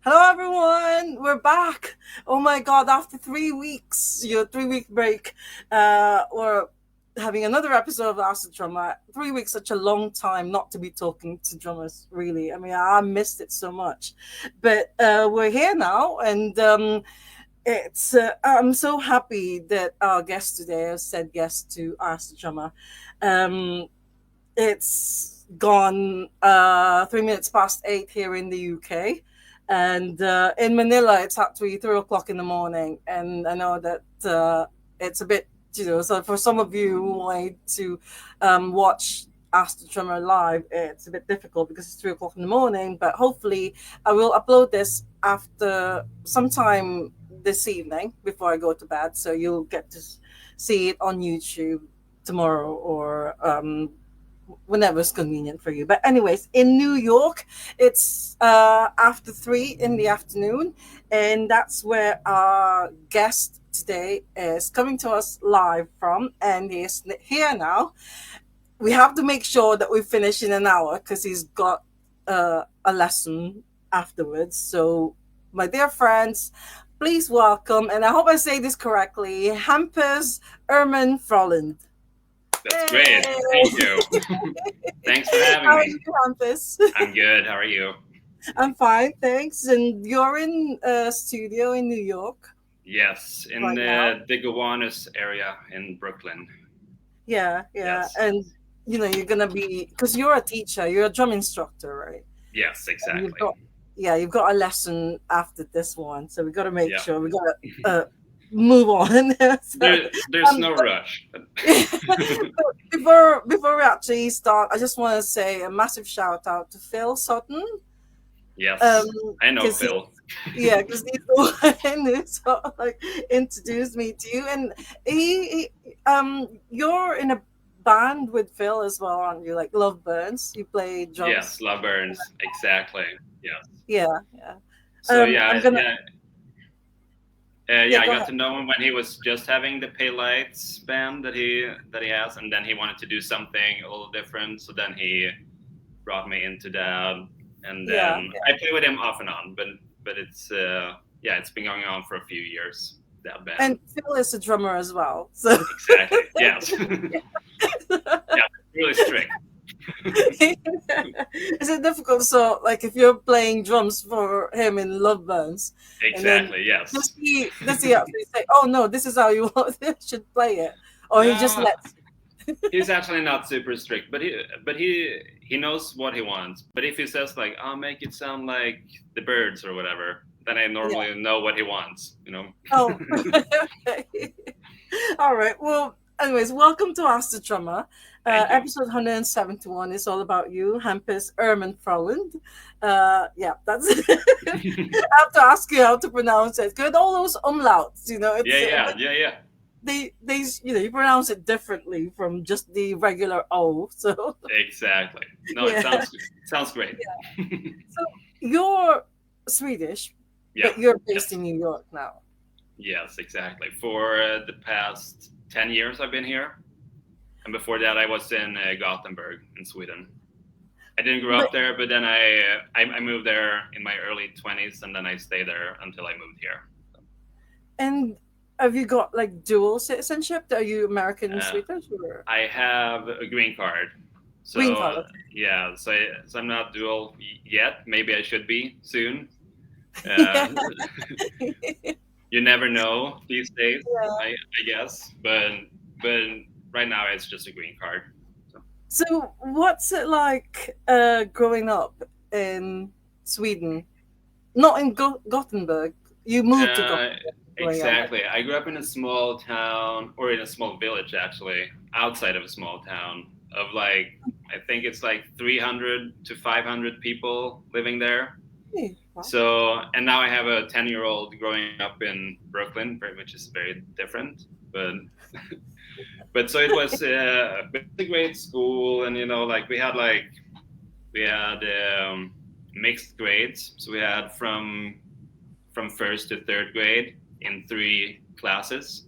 Hello, everyone. We're back. Oh my God! After 3 weeks, 3 week break, we're having another episode of Ask the Drummer. 3 weeks, such a long time not to be talking to drummers. Really, I mean, I missed it so much, but we're here now, and it's. I'm so happy that our guest today has said yes to Ask the Drummer. Um, it's gone 3 minutes past 8 here in the UK, and in Manila it's actually 3 o'clock in the morning. And I know that it's a bit, so for some of you who want to watch Ask the Drummer live, it's a bit difficult because it's 3 o'clock in the morning. But hopefully, I will upload this after sometime this evening before I go to bed, so you'll get to see it on YouTube tomorrow or whenever it's convenient for you. But anyways, in New York, it's after 3 in the afternoon, and that's where our guest today is coming to us live from, and he's here now. We have to make sure that we finish in an hour because he's got a lesson afterwards. So, my dear friends, please welcome, and I hope I say this correctly, Hampus Erman Froland. That's great. Thank Hey! you. Thanks for having How are me. you, Hampus? I'm good. How are you? I'm fine, thanks. And you're in a studio in New York Yes, in right now? the Gowanus area in Brooklyn. Yeah, yeah. Yes. And you're gonna be, because you're a teacher, you're a drum instructor, right? Yes, And you've exactly. got, yeah, you've got a lesson after this one, so we got to make Yeah. sure we got to move on. So, There's no but rush. before we actually start, I just want to say a massive shout out to Phil Sutton, Yes, I know because Phil. yeah, because he's the one who sort of like introduced me to you, and you're in a band with Phil as well, aren't you? Like Love Burns, you play Yes, drums. Love Burns. Exactly. Yes. Yeah, yeah. So I'm yeah, gonna, yeah, yeah. yeah. I Go got ahead. to know him when he was just having the Pale Lights band that he has, and then he wanted to do something a little different. So then he brought me into that, and Yeah, then yeah. I play with him off and on. But it's yeah, it's been going on for a few years. That band. And Phil is a drummer as well, so Exactly. Yes. Yeah. Really strict. is it difficult? So, like, if you're playing drums for him in Love Burns, and then Exactly. Yes. does he actually say, "Oh no, this is how you should play it," or he just No, lets? he's actually not super strict, but he knows what he wants. But if he says like, "I'll make it sound like the Birds" or whatever, then I Yeah. normally know what he wants. You know. Oh. Okay. All right. Well, anyways, welcome to Ask the Drummer. Thank you. Episode 171 is all about you, Hampus Erman Froland. Yeah, that's I have to ask you how to pronounce it. Good, all those umlauts, Yeah. it's Yeah. Yeah. Yeah. they you pronounce it differently from just the regular O. So Exactly. No, it yeah, sounds great. yeah. So you're Swedish, Yeah. but you're based Yes. in New York now. Yes, exactly. For the past 10 years, I've been here. And before that, I was in Gothenburg in Sweden. I didn't grow But up there, but then I moved there in my early 20s, and then I stayed there until I moved here. and have you got like dual citizenship? Are you American and Uh, Swedish or I have a green card. green So, card? yeah, so I'm not dual yet. Maybe I should be soon. Yeah. Uh, you never know these days, Yeah. I guess. But right now, it's just a green card. So. So, what's it like growing up in Sweden? Not in Gothenburg. You moved to Uh, Gothenburg growing up, right? exactly. I grew up in a small town, or in a small village actually, outside of a small town of like, I think it's like 300 to 500 people living there. Hey, wow. So, and now I have a 10-year-old growing up in Brooklyn, which is very different. But, but so it was, but it's a great school, and like we had mixed grades. So we had from first to third grade in 3 classes.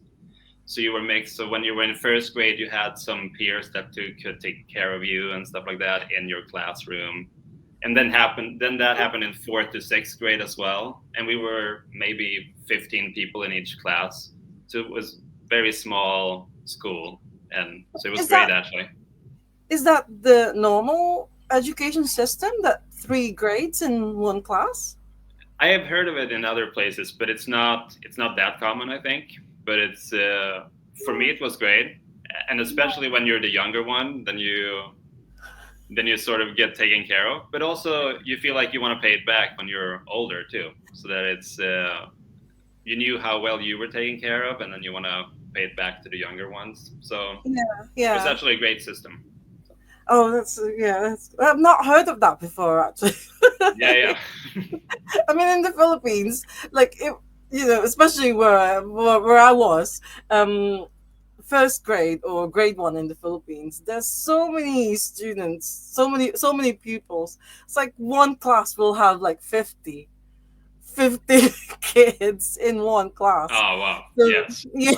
So you were mixed. So when you were in first grade, you had some peers that could take care of you and stuff like that in your classroom. and then that happened in 4th to 6th grade as well, and we were maybe 15 people in each class, so it was very small school, and so it was Is great that actually. is that the normal education system, that 3 grades in one class? I have heard of it in other places, but it's not that common, I think. But it's for me it was great, and especially when you're the younger one, then you sort of get taken care of. But also you feel like you want to pay it back when you're older too, so that it's you knew how well you were taken care of, and then you want to pay it back to the younger ones. So it was Yeah. actually a great system. Oh, I've not heard of that before, actually. Yeah. I mean, in the Philippines, like it, especially where I was, um, first grade or grade one in the Philippines, there's so many students, so many pupils. It's like one class will have like 50 kids in one class. Oh wow. So, Yes. yeah,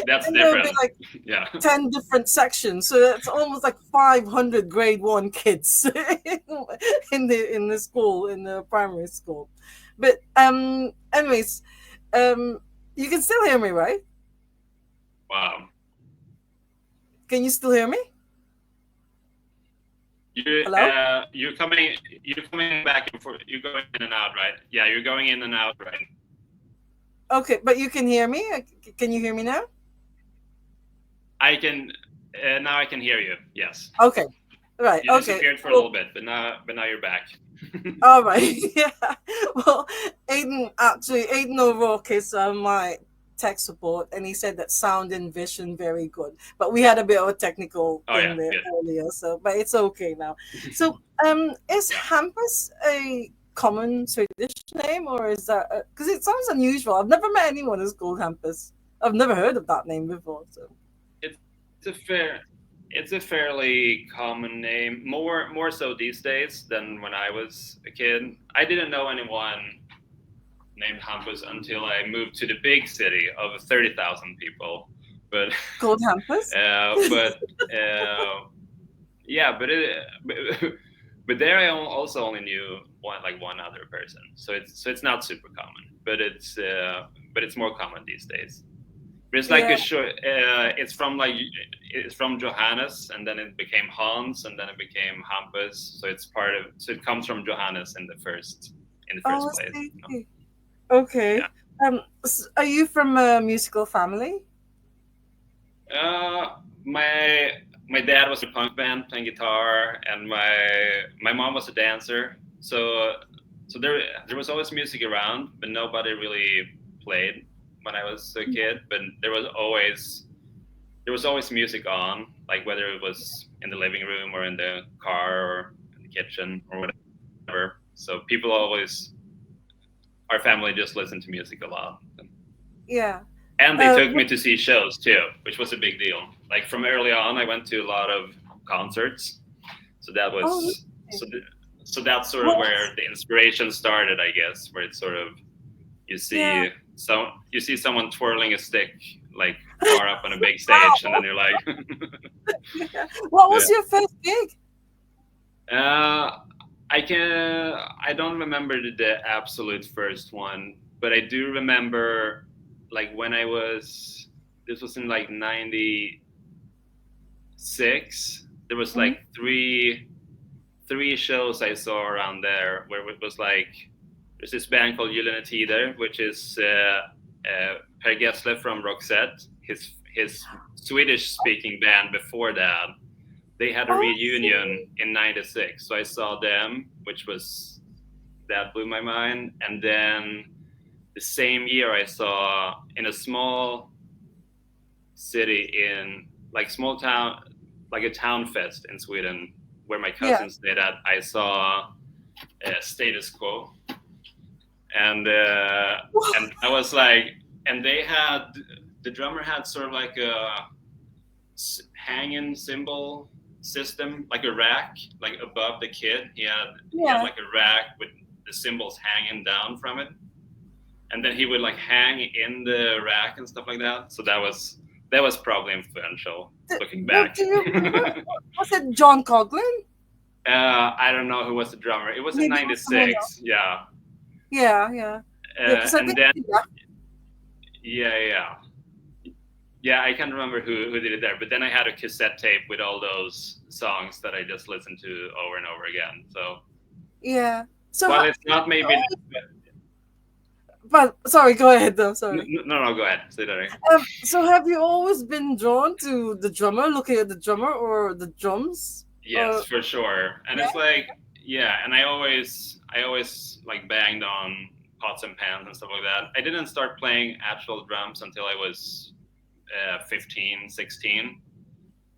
That's and there'll be different. like Yeah. 10 different sections, so that's almost like 500 grade one kids in the school, in the primary school. But anyways, um you can still hear me, right? Wow. Can you still hear me? Hello? You're coming back and forth. You're going in and out, right? Yeah, you're going in and out, right? Okay, but you can hear me. Can you hear me now? I can now. I can hear you. Yes. Okay, right. You Okay, disappeared for a well, little bit, but now you're back. all right. Yeah. Well, Aiden O'Rourke is my tech support, and he said that sound and vision very good. But we had a bit of a technical Oh yeah, thing there good. earlier, so but it's okay now. So, is Yeah. Hampus a common Swedish name, or is that because it sounds unusual? I've never met anyone who's called Hampus. I've never heard of that name before. So, It's a fairly common name, more so these days than when I was a kid. I didn't know anyone named Hampus until I moved to the big city of 30,000 people. But called Hampus? but yeah, but there I also only knew one other person. So it's not super common, but it's more common these days. But it's like Yeah. it's from Johannes, and then it became Hans, and then it became Hampus. So it comes from Johannes in the first Oh, I place. see. You know? Okay. Yeah. Are you from a musical family? My dad was a punk band playing guitar, and my mom was a dancer. So there was always music around, but nobody really played when I was a kid. But there was always music on, like whether it was in the living room or in the car or in the kitchen or whatever. So our family just listened to music a lot. Yeah. And they took me to see shows too, which was a big deal. Like from early on, I went to a lot of concerts. So that was so that's sort of where the inspiration started, I guess, where it's sort of you see someone twirling a stick like far up on a big stage, and then you're like, What was your first gig? I don't remember the absolute first one, but I do remember like when this was in like 96, there was like three shows I saw around there where it was like, there's this band called Gyllene Tider, which is Per Gessle from Roxette, his Swedish speaking band before that. They had a reunion in 96, so I saw them, that blew my mind. And then the same year I saw in a small city in like small town, like a town fest in Sweden where my cousins stayed at, I saw Status Quo. And I was like, and the drummer had sort of like a hanging cymbal system, like a rack, like above the kit. He had like a rack with the cymbals hanging down from it, and then he would like hang in the rack and stuff like that. So that was probably influential looking back. Do you remember? Was it John Coughlin? I don't know who was the drummer. It was in Maybe it was someone else. '96. Yeah. Yeah, yeah, yeah. Because I And think then he left. yeah. Yeah, I can't remember who did it there, but then I had a cassette tape with all those songs that I just listened to over and over again. So Yeah. So, while it's not maybe, but sorry, go ahead though. Sorry. no, go ahead, say that. So have you always been drawn to the drummer, looking at the drummer or the drums? Yes, for sure. And Yeah? it's like, yeah, and I always like banged on pots and pans and stuff like that. I didn't start playing actual drums until I was 15, 16.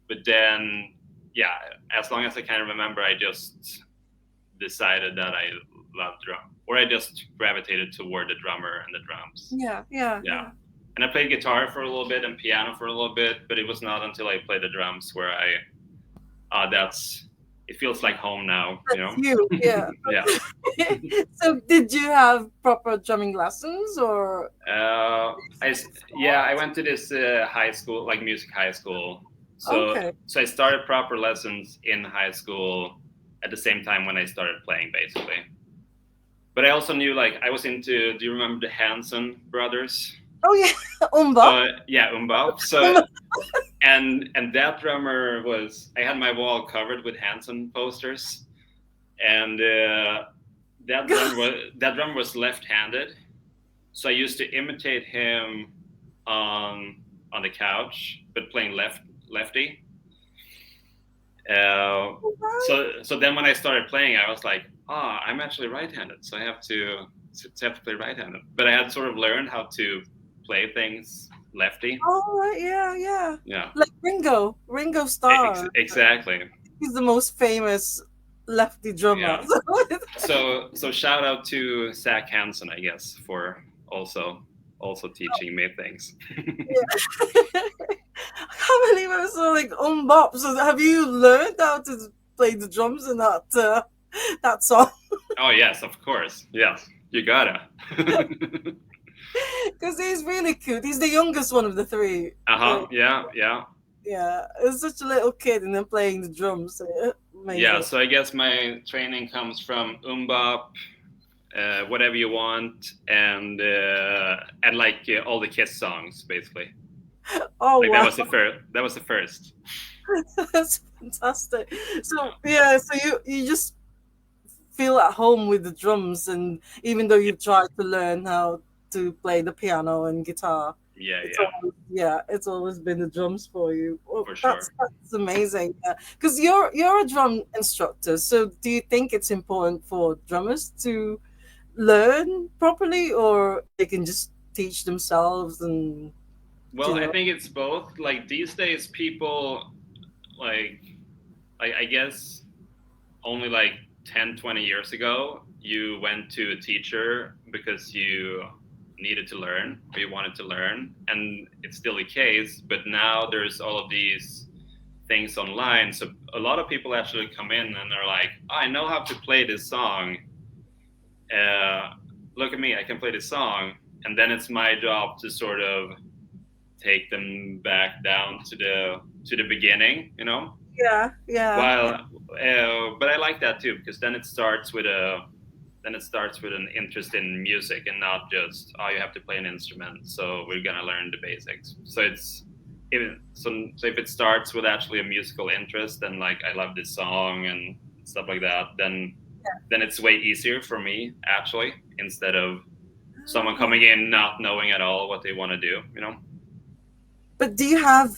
But then, yeah, as long as I can remember, I just decided that I loved drum, or I just gravitated toward the drummer and the drums. Yeah. And I played guitar for a little bit and piano for a little bit, but it was not until I played the drums where it feels like home now. That's you, yeah. Yeah. So did you have proper drumming lessons or? I went to this high school, like music high school. So I started proper lessons in high school at the same time when I started playing, basically. But I also knew, like, I was into. Do you remember the Hanson brothers? Oh yeah, Umba. Yeah, Umba. So, and that drummer was. I had my wall covered with Hanson posters, and that drummer was left-handed. So I used to imitate him on the couch, but playing lefty. So then when I started playing, I was like, I'm actually right-handed, so I have to play right-handed. But I had sort of learned how to play things lefty. Oh yeah. Like Ringo Starr. Exactly. He's the most famous lefty drummer. Yeah. So shout out to Zach Hanson, I guess, for also teaching me things. Yeah. I can't believe I was like Bop. So have you learned how to play the drums in that song? Oh yes, of course. Yes, you gotta. Because he's really cute. He's the youngest one of the three. Yeah. Yeah, it's such a little kid and then playing the drums. Amazing. Yeah, so I guess my training comes from Bop, Whatever You Want, and like all the Kiss songs, basically. Oh like wow. That was the first. That's fantastic. So yeah, so you just feel at home with the drums, and even though you've tried to learn how to play the piano and guitar, it's always been the drums for you. For sure. That's amazing. Because you're a drum instructor, so do you think it's important for drummers to learn properly, or they can just teach themselves? And well, I think it's both. Like these days, people like I guess only like 10, 20 years ago, you went to a teacher because you needed to learn or you wanted to learn, and it's still the case. But now there's all of these things online, so a lot of people actually come in and they're like, I know how to play this song. Look at me, I can play this song. And then it's my job to sort of take them back down to the beginning, you know? Yeah. But I like that too, because then it starts with an interest in music and not just, you have to play an instrument, so we're gonna learn the basics. So if it starts with actually a musical interest and like I love this song and stuff like that, then it's way easier for me actually, instead of someone coming in not knowing at all what they want to do, you know. But do you have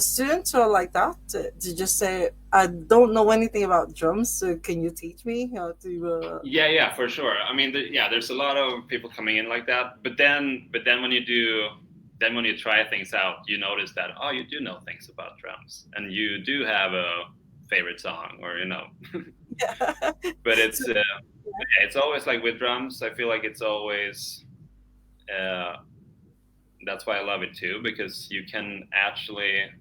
students who are like that? To just say, I don't know anything about drums, so can you teach me how to? Yeah, for sure. I mean, there's a lot of people coming in like that. But then when you try things out, you notice that you do know things about drums, and you do have a favorite song, or you know. Yeah. But it's always like with drums. I feel like it's always. That's why I love it too, because you can actually,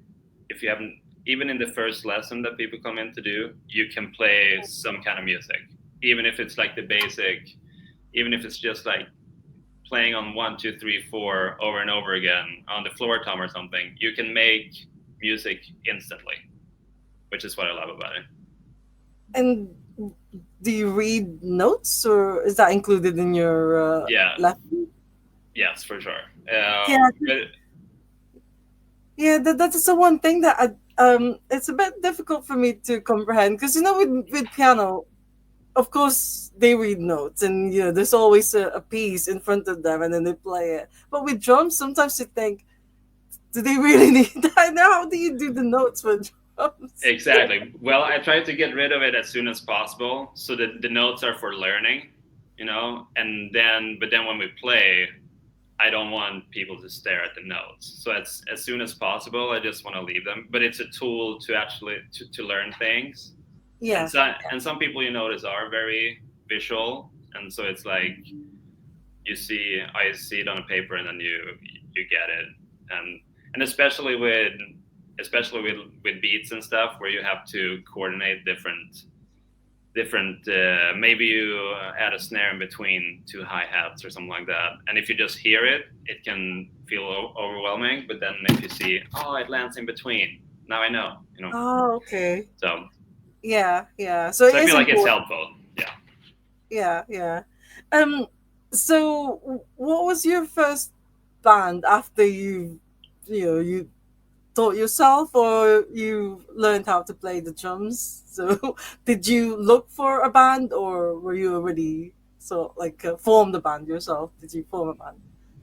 if you haven't, even in the first lesson that people come in to do, you can play some kind of music, even if it's like the basic, even if it's just like playing on 1, 2, 3, 4 over and over again on the floor tom or something. You can make music instantly, which is what I love about it. And do you read notes, or is that included in your Yeah, lesson? yes, for sure. Yeah, But yeah. That's the one thing that it's a bit difficult for me to comprehend because with piano, of course they read notes, and there's always a piece in front of them, and then they play it. But with drums, sometimes you think, do they really need that? Now, how do you do the notes for drums? exactly. Well, I try to get rid of it as soon as possible, so that the notes are for learning, and then when we play, I don't want people to stare at the notes. So as soon as possible, I just want to leave them. But it's a tool to actually to learn things. And Yeah. some people you notice are very visual, and so it's like I see it on a paper, and then you get it. And especially with beats and stuff, where you have to coordinate different maybe you add a snare in between two hi-hats or something like that, and if you just hear it, it can feel overwhelming. But then if you see, oh, it lands in between, now I know. Oh, okay. So Yeah, yeah. So it I is feel like it's important. helpful. Yeah. Yeah, yeah. Um. So, what was your first band after you taught yourself, or you learned how to play the drums? So, did you look for a band, or were you already formed a band yourself? Did you form a band?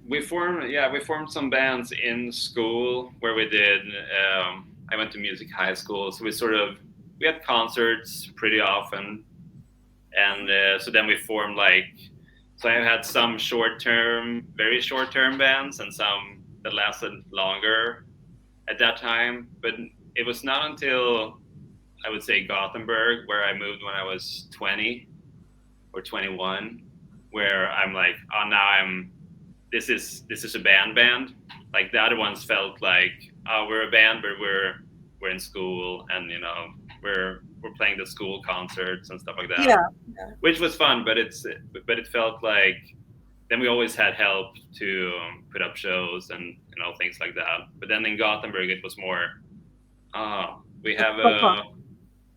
We formed some bands in school where we did. I went to music high school, so we had concerts pretty often, and so then we formed so I had some very short term bands, and some that lasted longer at that time. But it was not until, I would say, Gothenburg, where I moved when I was 20 or 21, where I'm like, oh, now this is a band. Like the other ones felt like, oh, we're a band, but we're in school, and we're playing the school concerts and stuff like that, Yeah, yeah, which was fun. But it felt like then we always had help to put up shows and things like that. But then in Gothenburg, it was more, we have proper.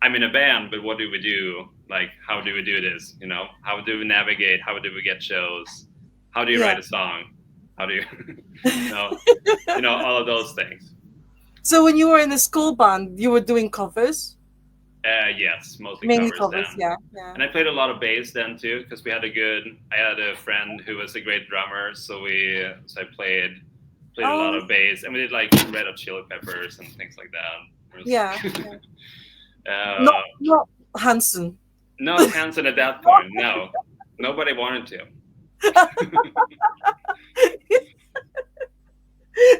I'm in a band, but what do we do? Like, how do we do this? How do we navigate? How do we get shows? How do you Yeah. write a song? How do you, you know, all of those things. So, when you were in the school band, you were doing covers, Yes, mostly mainly covers covers. then. Yeah, yeah. And I played a lot of bass then too, because I had a friend who was a great drummer, so I played a lot Oh, of bass, and we did like Red Hot Chili Peppers and things like that. yeah, yeah. uh, Not Hanson. Not Hanson at that point. No, nobody wanted to.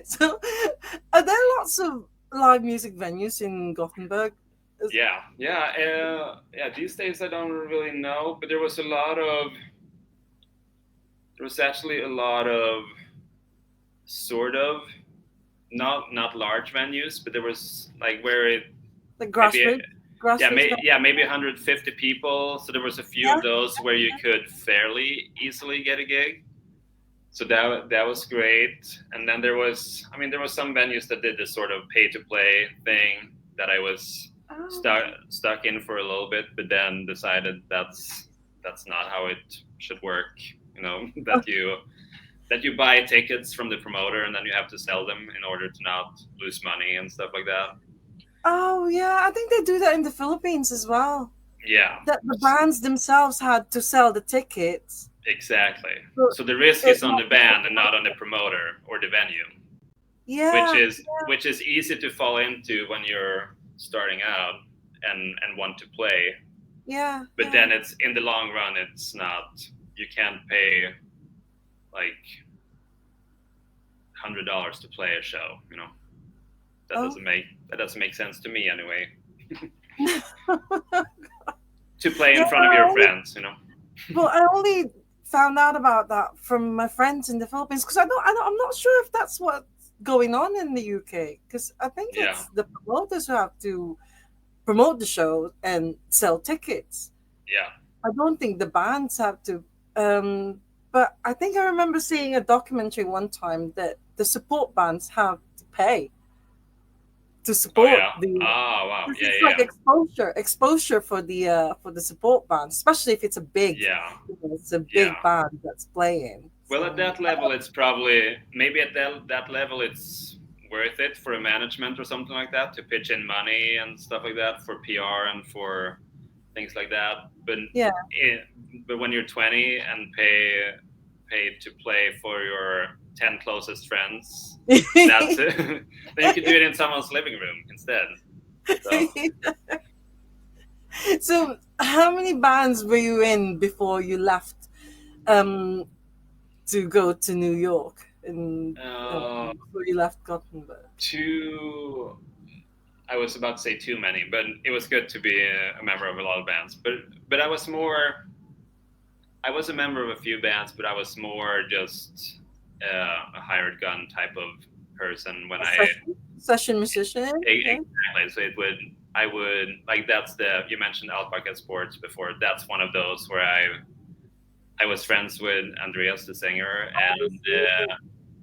So, are there lots of live music venues in Gothenburg? Yeah. These days I don't really know, but there was actually a lot of sort of not large venues, but there was like where it Like maybe grassroots. maybe 150 people. So there was a few Yeah, of those where you could fairly easily get a gig. So that was great. And then there was some venues that did this sort of pay to play thing that I was oh, stuck in for a little bit, but then decided that's not how it should work. That you buy tickets from the promoter, and then you have to sell them in order to not lose money and stuff like that. oh, yeah. I think they do that in the Philippines as well. Yeah, That the bands themselves had to sell the tickets. exactly. So So the risk it is on the band and not on the promoter or the venue, which yeah, is easy to fall into when you're starting out and want to play. yeah, But then it's in the long run, it's not. You can't pay like $100 to play a show. Oh. That doesn't make sense to me anyway. To play in Yeah, front of your friends. well, I only found out about that from my friends in the Philippines because I'm not sure if that's what's going on in the UK because I think Yeah, it's the promoters who have to promote the show and sell tickets. yeah. I don't think the bands have to. But I think I remember seeing a documentary one time that the support bands have to pay. to Oh support yeah. the. Oh wow. This Yeah, is like yeah, exposure for the support band, especially if it's a big, yeah, it's a yeah. big band that's playing. Well, at So that level, it's probably maybe at that level, it's worth it for a management or something like that to pitch in money and stuff like that for PR and for things like that. But yeah. but when you're 20 and paid to play for your 10 closest friends, that's it. Then you can do it in someone's living room instead. So So how many bands were you in before you left um to go to New York and before you left Gothenburg? two. I was about to say too many, but it was good to be a member of a lot of bands. But I was more. I was a member of a few bands, but I was more just a hired gun type of person when Session musician. Yeah. exactly. So I would like that's the you mentioned Alpaca Sports before. That's one of those where I was friends with Andreas, the singer,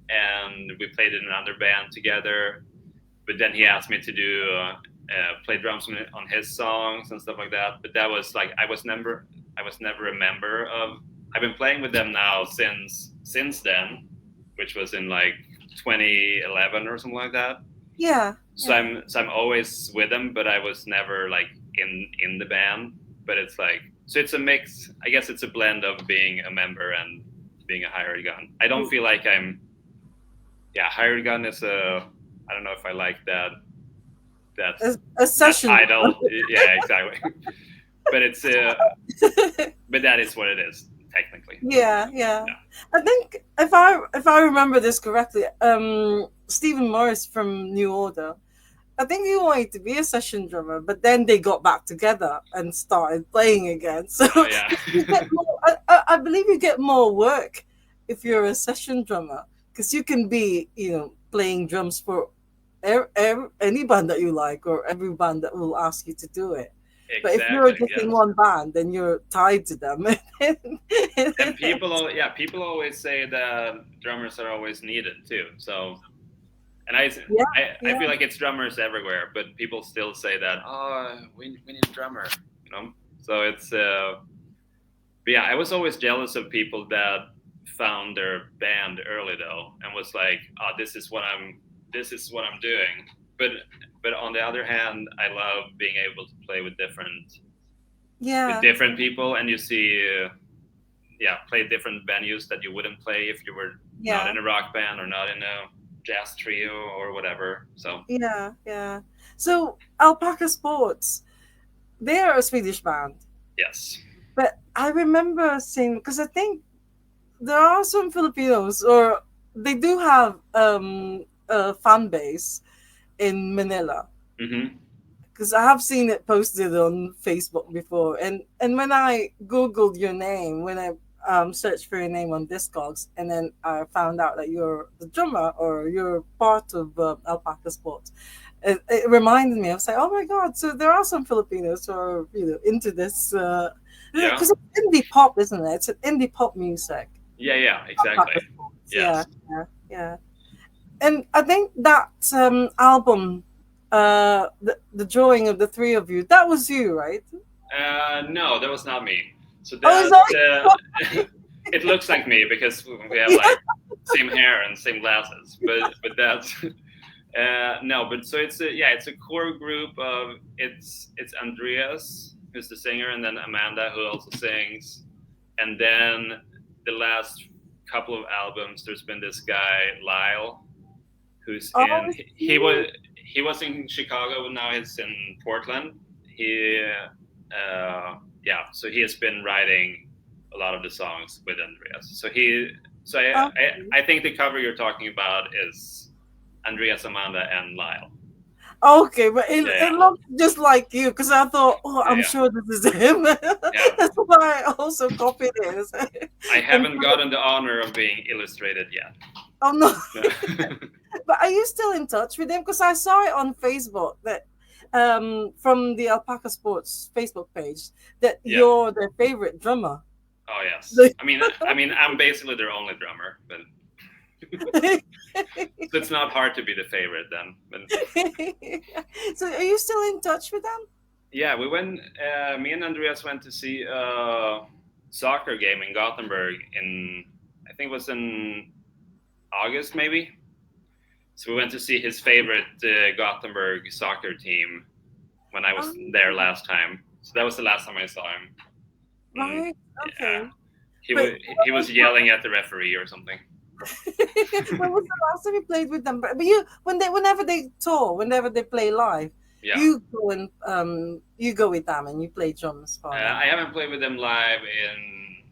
and we played in another band together. But then he asked me to do play drums on his songs and stuff like that. But that was like I was never a member of. I've been playing with them now since then, which was in like 2011 or something like that. Yeah. So I'm always with them, but I was never like in the band. But it's like so it's a mix. I guess it's a blend of being a member and being a hired gun. I don't feel like I'm. Yeah, hired gun is a. I don't know if I like that. That's a session title. Yeah, exactly. But it's but that is what it is technically. yeah. I think if I remember this correctly, Stephen Morris from New Order, I think he wanted to be a session drummer, but then they got back together and started playing again. So Oh, yeah. you get more, I believe you get more work if you're a session drummer because you can be playing drums for any band that you like or every band that will ask you to do it. Exactly, but if you're just yes. in one band, then you're tied to them. And people always say that drummers are always needed too. So, and I feel like it's drummers everywhere, but people still say that, oh, we need a drummer, So it's, but yeah, I was always jealous of people that found their band early though, and was like, oh, this is what I'm doing. But on the other hand, I love being able to play with different people, and you see, play different venues that you wouldn't play if you were not in a rock band or not in a jazz trio or whatever. So yeah. So Alpaca Sports, they are a Swedish band. Yes. But I remember seeing because I think there are some Filipinos, or they do have a fan base in Manila. Because I have seen it posted on Facebook before, and when I googled your name, when I searched for your name on Discogs, and then I found out that you're the drummer or you're part of Alpaca Sports, it reminded me. I was like, oh my god! So there are some Filipinos who are into this. Because it's indie pop, isn't it? It's an indie pop music. Yeah, exactly. Yes. Yeah. And I think that album, the drawing of the three of you, that was you, right? No, that was not me. So it looks like me because we have like same hair and same glasses, but that's no. But so it's a core group of it's Andreas, who's the singer, and then Amanda, who also sings, and then the last couple of albums, there's been this guy Lyle, who's he was in Chicago, now he's in Portland. So he has been writing a lot of the songs with Andreas. I think the cover you're talking about is Andreas, Amanda, and Lyle. Okay, but it looked just like you because I thought, I'm sure this is him. That's why I also copied it. I haven't gotten the honor of being illustrated yet. Oh no! But are you still in touch with him? Because I saw it on Facebook that from the Alpaca Sports Facebook page that you're their favorite drummer. Oh yes. I mean, I'm basically their only drummer, but So it's not hard to be the favorite then. So are you still in touch with them? Yeah, we went. Me and Andreas went to see a soccer game in Gothenburg in, I think it was in August maybe. So we went to see his favorite Gothenburg soccer team when I was there last time. So that was the last time I saw him. Right. Okay. Yeah. He was yelling at the referee or something. When was the last time you played with them? But you, whenever they tour, whenever they play live, Yeah. you go and you go with them and you play drums for them. I haven't played with them live in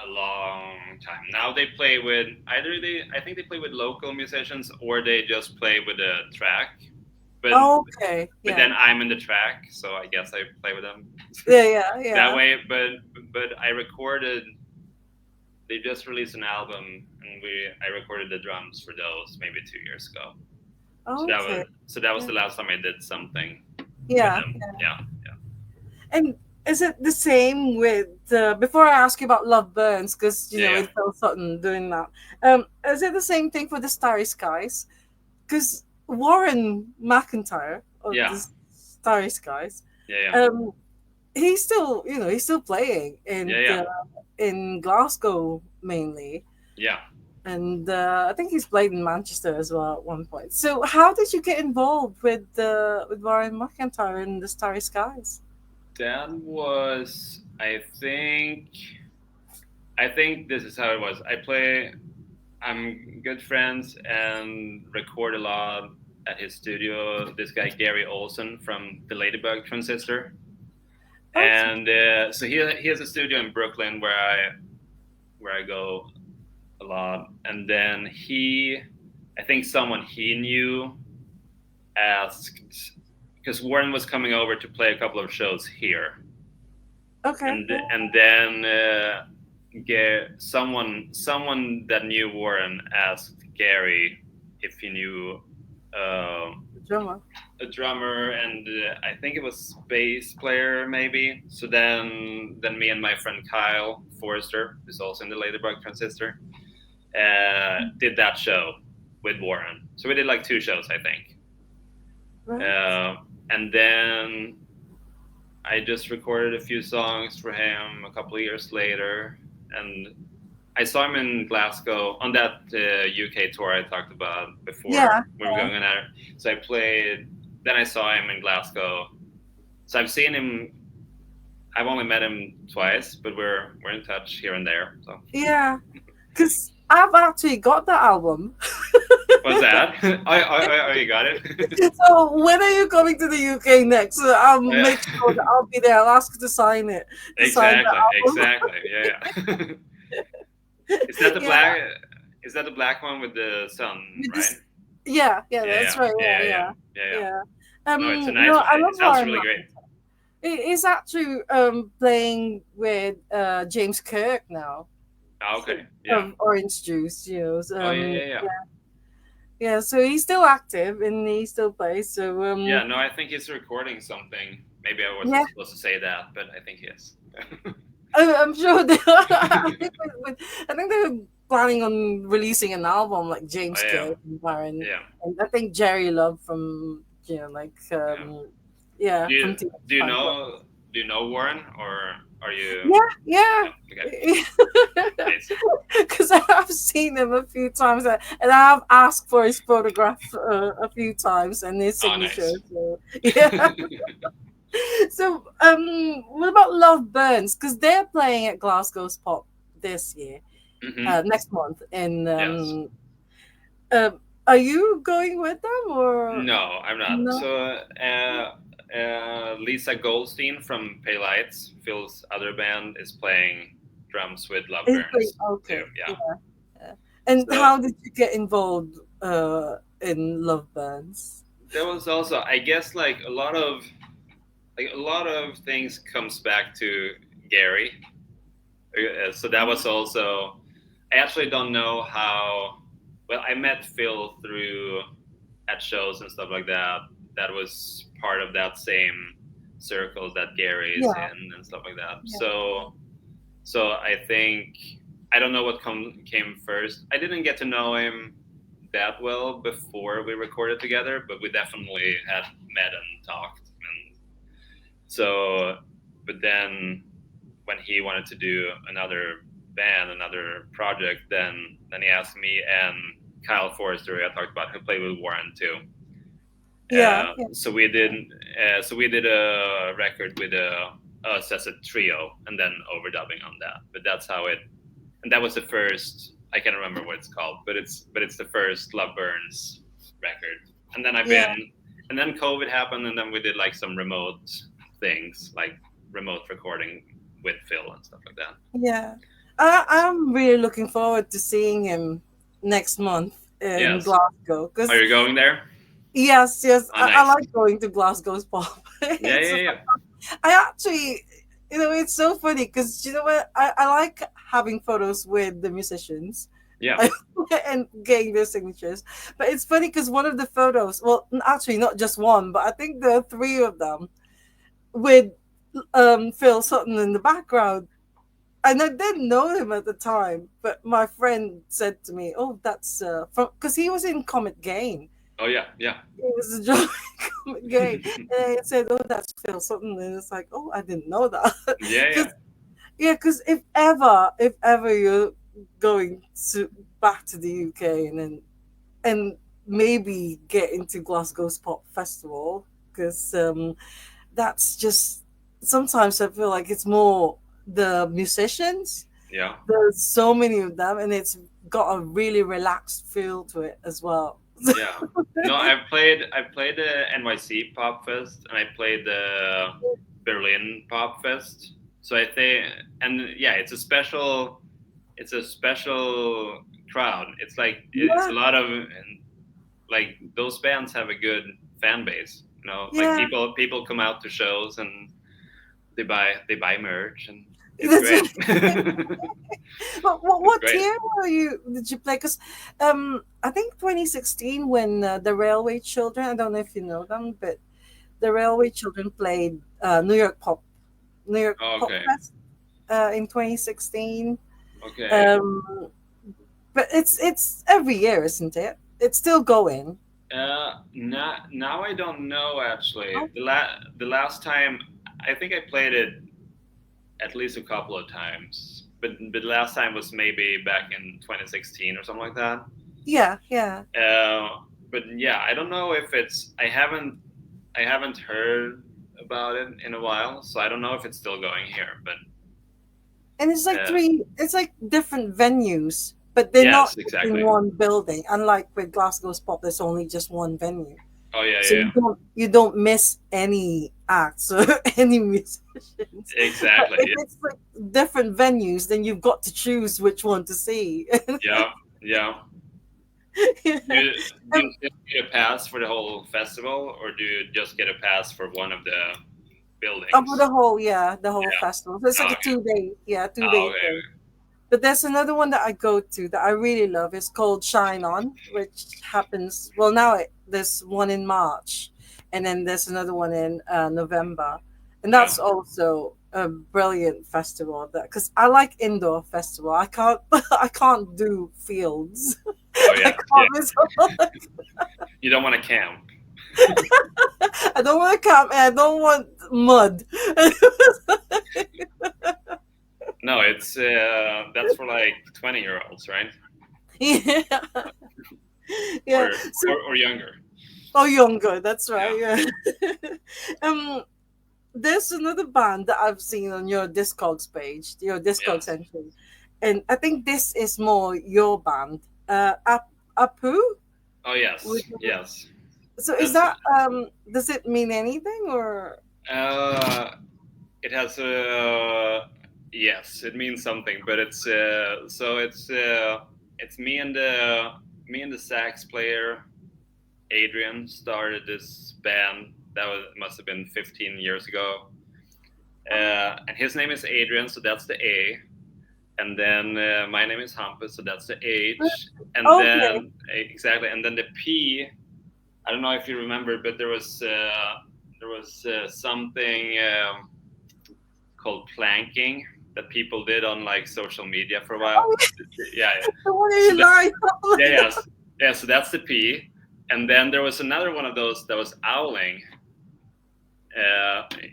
a long time. Now they play with I think they play with local musicians or they just play with a track. But, okay. But then I'm in the track, so I guess I play with them. Yeah. That way, but I recorded. They just released an album, and I recorded the drums for those maybe 2 years ago. Okay. So that was the last time I did something. Yeah. With them. Yeah. And is it the same with before I ask you about Love Burns, because you know it's Phil Sutton doing that? Is it the same thing for the Starry Skies? Because Warren McIntyre of the Starry Skies, he's still playing in Glasgow mainly. Yeah. And I think he's played in Manchester as well at one point. So how did you get involved with Warren McIntyre and the Starry Skies? That was, I think this is how it was. I'm good friends and record a lot at his studio. This guy Gary Olson from the Ladybug Transistor, and so he has a studio in Brooklyn where I go a lot. And then I think someone he knew asked, because Warren was coming over to play a couple of shows here. Okay. And then someone that knew Warren asked Gary if he knew a drummer, and I think it was bass player maybe. So then me and my friend Kyle Forrester, who's also in the Ladybug Transistor, did that show with Warren. So we did like 2 shows, I think. Right. And then I just recorded a few songs for him a couple of years later, and I saw him in Glasgow on that UK tour I talked about before. Yeah. We were going on there. So I played. Then I saw him in Glasgow. So I've seen him. I've only met him twice, but we're in touch here and there. So yeah, because I've actually got that album. What's that? Oh, you got it. So when are you coming to the UK next? I'll make sure that I'll be there. I'll ask you to sign it. Exactly. Yeah. Is that the black one with the sun, right? Yeah, that's right. Yeah. No, it's a nice one. It sounds really great. He's actually playing with James Kirk now. Okay. Yeah. Orange Juice, you know. So, yeah. Yeah, so he's still active and he still plays. So I think he's recording something. Maybe I wasn't supposed to say that, but I think he is. I'm sure I think they were planning on releasing an album like James Kirk and Warren. Yeah. And I think Jerry Love from Do you know Warren, or are you? Yeah. Okay. Because I've seen him a few times, and I've asked for his photograph a few times and his signature. Nice. So, yeah. So, what about Love Burns? Because they're playing at Glasgow's Pop this year, next month, and are you going with them or? No, I'm not. No? So, Lisa Goldstein from Pale Lights, Phil's other band, is playing drums with Love Burns. Okay. Too. Yeah. And how did you get involved in Love Burns? There was also, I guess, like a lot of things comes back to Gary. So that was also, I actually don't know how. Well, I met Phil at shows and stuff like that. That was part of that same circles that Gary is in and stuff like that. Yeah. So I think I don't know what came first. I didn't get to know him that well before we recorded together, but we definitely had met and talked. And so, but then when he wanted to do another band, another project, then he asked me and Kyle Forrester, who I talked about, who played with Warren too. Yeah. So we did a record with us as a trio, and then overdubbing on that. But that's how it, and that was the first. I can't remember what it's called, but it's the first Love Burns record. And then and then COVID happened, and then we did like some remote things, like remote recording with Phil and stuff like that. Yeah. I'm really looking forward to seeing him next month in Glasgow. Are you going there? Yes. Oh, nice. I like going to Glasgow's pub. Yeah. I actually, it's so funny because you know what? I like having photos with the musicians. Yeah. And getting their signatures. But it's funny because one of the photos, well, actually not just one, but I think there are three of them with Phil Sutton in the background. And I didn't know him at the time, but my friend said to me, "Oh, that's from," because he was in Comet Gain. Oh yeah. It was a joke, Comet Gain, and I said, "Oh, that's Phil Sutton," and it's like, "Oh, I didn't know that." Yeah. Because if ever you're going back to the UK and maybe get into Glasgow's Pop Festival, because that's just sometimes I feel like it's more the musicians. Yeah. There's so many of them, and it's got a really relaxed feel to it as well. Yeah. No, I played the NYC Pop Fest, and I played the Berlin Pop Fest. So I think, and yeah, it's a special crowd. It's like it's a lot of, like, those bands have a good fan base. Like people come out to shows and they buy merch, and it's great. But what year did you play? Because I think 2016 when the Railway Children, I don't know if you know them, but the Railway Children played New York Pop Fest in 2016. Okay. But it's every year, isn't it? It's still going. Now I don't know actually. The last time I think I played it at least a couple of times, but the last time was maybe back in 2016 or something like that. Yeah. But yeah, I don't know if it's. I haven't heard about it in a while, so I don't know if it's still going here. But and it's like it's like different venues, but they're not exactly in one building. Unlike with Glasgow's Pop, there's only just one venue. Oh yeah, so you don't miss any acts or any musicians. Exactly. But if it's like different venues, then you've got to choose which one to see. Yeah. Do you get a pass for the whole festival, or do you just get a pass for one of the buildings? For the whole festival. So it's like a 2 day, 2 day thing. But there's another one that I go to that I really love. It's called Shine On, which happens, well, now there's one in March, and then there's another one in November. And that's also a brilliant festival, because I like indoor festival. I can't do fields. Oh yeah. You don't want to camp. I don't want to camp, and I don't want mud. No, it's that's for like 20-year-olds, right? Yeah. Or younger. Oh, younger. That's right. Yeah. There's another band that I've seen on your Discogs page, your Discogs entry, and I think this is more your band, Apu. Oh yes. So is that does it mean anything, or? It has a. Yes, it means something, but it's it's me and the sax player Adrian started this band must have been 15 years ago, and his name is Adrian, so that's the A, and then my name is Hampus, so that's the H, and then exactly, and then the P. I don't know if you remember, but there was something called planking that people did on like social media for a while. Oh, Yeah, the one So you that- like. yeah. So that's the P, and then there was another one of those that was owling.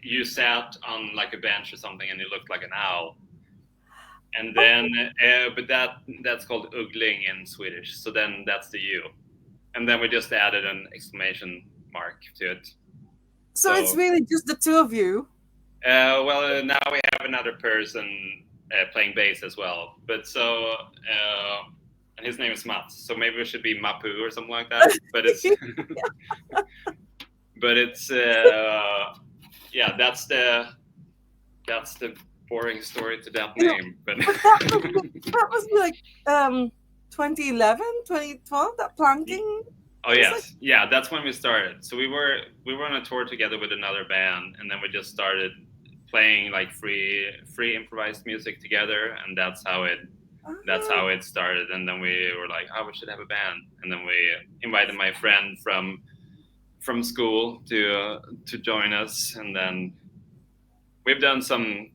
You sat on like a bench or something, and you looked like an owl. And then, but that's called uggling in Swedish. So then that's the U, and then we just added an exclamation mark to it. So it's really just the two of you. Well, now we have another person playing bass as well. But so, and his name is Mats. So maybe it should be Mapu or something like that. But it's, but it's, yeah, that's the boring story to that name. But that was like 2011, 2012. That planking. Oh yes, yeah, that's when we started. So we were on a tour together with another band, and then we just started playing like free improvised music together, and that's how it started. And then we were like, oh, we should have a band, and then we invited my friend from school to join us, and then we've done some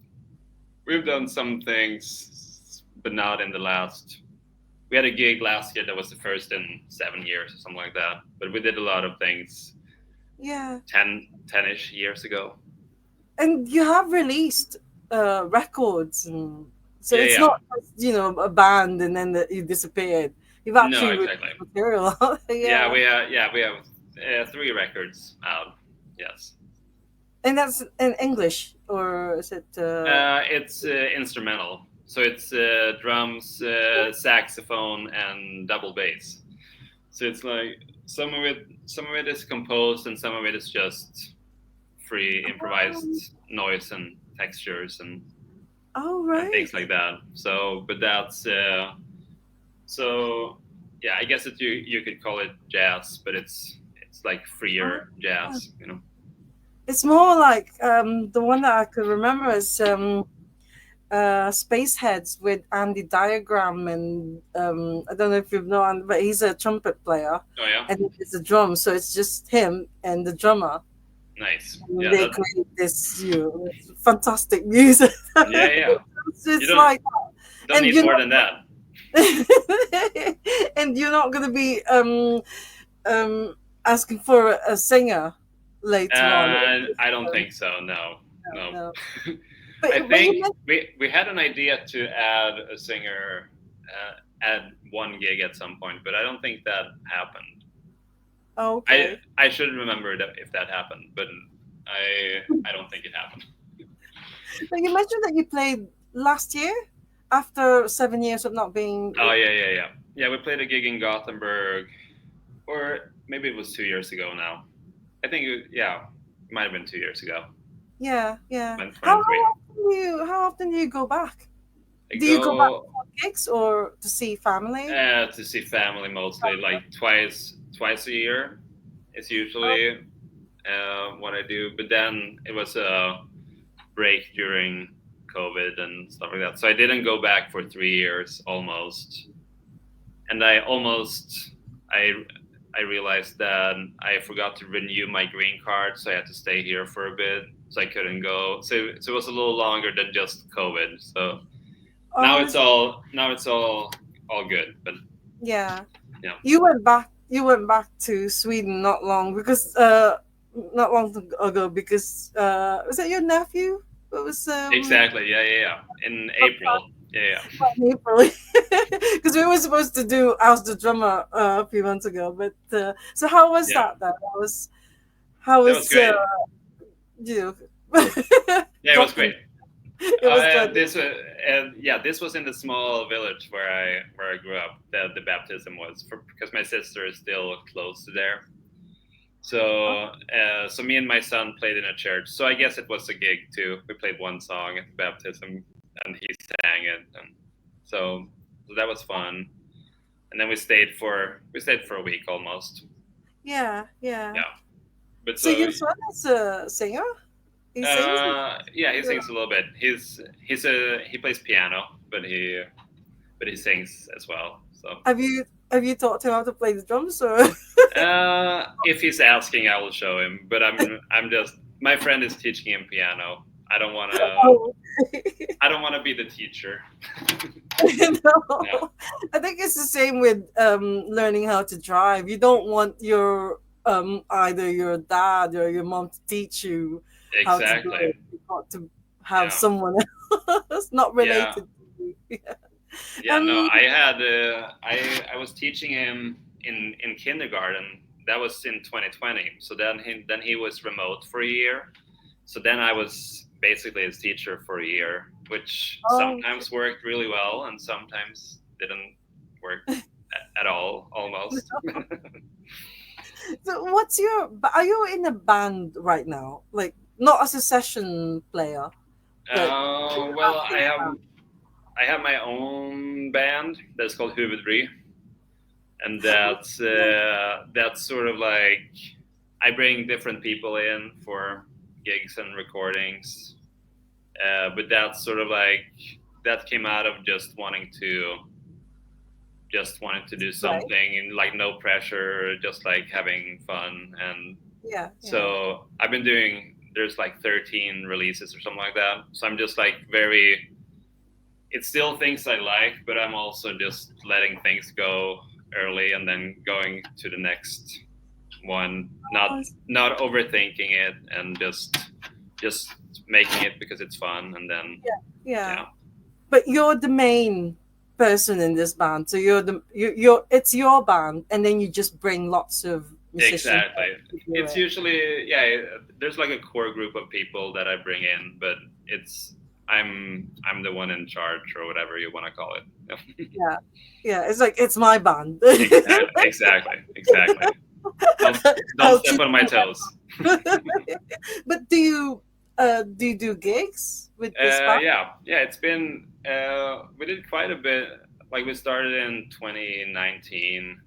things, but not in the last. We had a gig last year that was the first in 7 years or something like that. But we did a lot of things. Yeah. 10-ish years ago. And you have released records, and so it's not just, a band and then you disappeared. You've actually released material. Yeah, we have 3 records out. Yes. And that's in English, or is it? It's instrumental. So it's drums, saxophone, and double bass. So it's like some of it is composed, and some of it is just free improvised noise and textures and and things like that. So, but that's so yeah. I guess you could call it jazz, but it's like freer jazz, It's more like the one that I could remember is. Spaceheads with Andy Diagram, and I don't know if you've known, but he's a trumpet player. Oh yeah. And it's a drum, so it's just him and the drummer. Nice. And they create this fantastic music. Yeah. It's just like don't need more than that. And you're not gonna be asking for a singer later on. I don't think so. No. I think we had an idea to add a singer at one gig at some point, but I don't think that happened. Okay. I should remember if that happened, but I don't think it happened. But you mentioned that you played last year after 7 years of not being. Oh yeah. Yeah, we played a gig in Gothenburg, or maybe it was 2 years ago now. I think it might have been 2 years ago. Yeah. How often do you go back? Do you go back for gigs or to see family? To see family mostly, like twice a year. It's usually what I do. But then it was a break during COVID and stuff like that, so I didn't go back for 3 years almost. And I realized that I forgot to renew my green card, so I had to stay here for a bit. So I couldn't go. So it was a little longer than just COVID. So now it's all good. But yeah. You went back to Sweden not long ago because was that your nephew? It was exactly. Yeah. In April. Yeah. In April, because we were supposed to do House the Drummer a few months ago. But so how was that? How was great. Yeah, it was great. This was in the small village where I grew up. The baptism was because my sister is still close to there. So so me and my son played in a church. So I guess it was a gig too. We played one song at the baptism, and he sang it, and so that was fun. And then we stayed for a week almost. Yeah. But so your son is a singer? He sings? He sings a little bit. He plays piano, but he sings as well. So have you taught him how to play the drums, or? If he's asking, I will show him. But I'm just my friend is teaching him piano. I don't want to. Oh. I don't want to be the teacher. Yeah, No, I think it's the same with learning how to drive. You don't want your either your dad or your mom to teach you how to do exactly. it. You got to have Yeah, someone else not yeah, related to you. yeah. No, Um, I had. I was teaching him in kindergarten. That was in 2020. So then he was remote for a year. So then I was basically his teacher for a year, which oh, sometimes worked really well and sometimes didn't work at all, almost. so what's your? Are you in a band right now? Like not as a session player, but Well, active band. I have my own band that's called Huvudbry, and that's sort of like I bring different people in for gigs and recordings, but that's sort of like that came out of just wanting to do Right? something and like no pressure, just like having fun. And Yeah, yeah. so I've been doing there's like 13 releases or something like that. So I'm just like very it's still things I like, but I'm also just letting things go early and then going to the next one, not overthinking it and just making it because it's fun and then Yeah. yeah. But you're the main person in this band, so you're it's your band, and then you just bring lots of musicians Exactly. to do It's it. usually there's like a core group of people that I bring in, but it's I'm the one in charge or whatever you want to call it. Yeah, yeah. It's like it's my band. Exactly. Don't I'll step keep. on my toes. But do you do gigs with this band? Yeah, it's been we did quite a bit. Like we started in 2019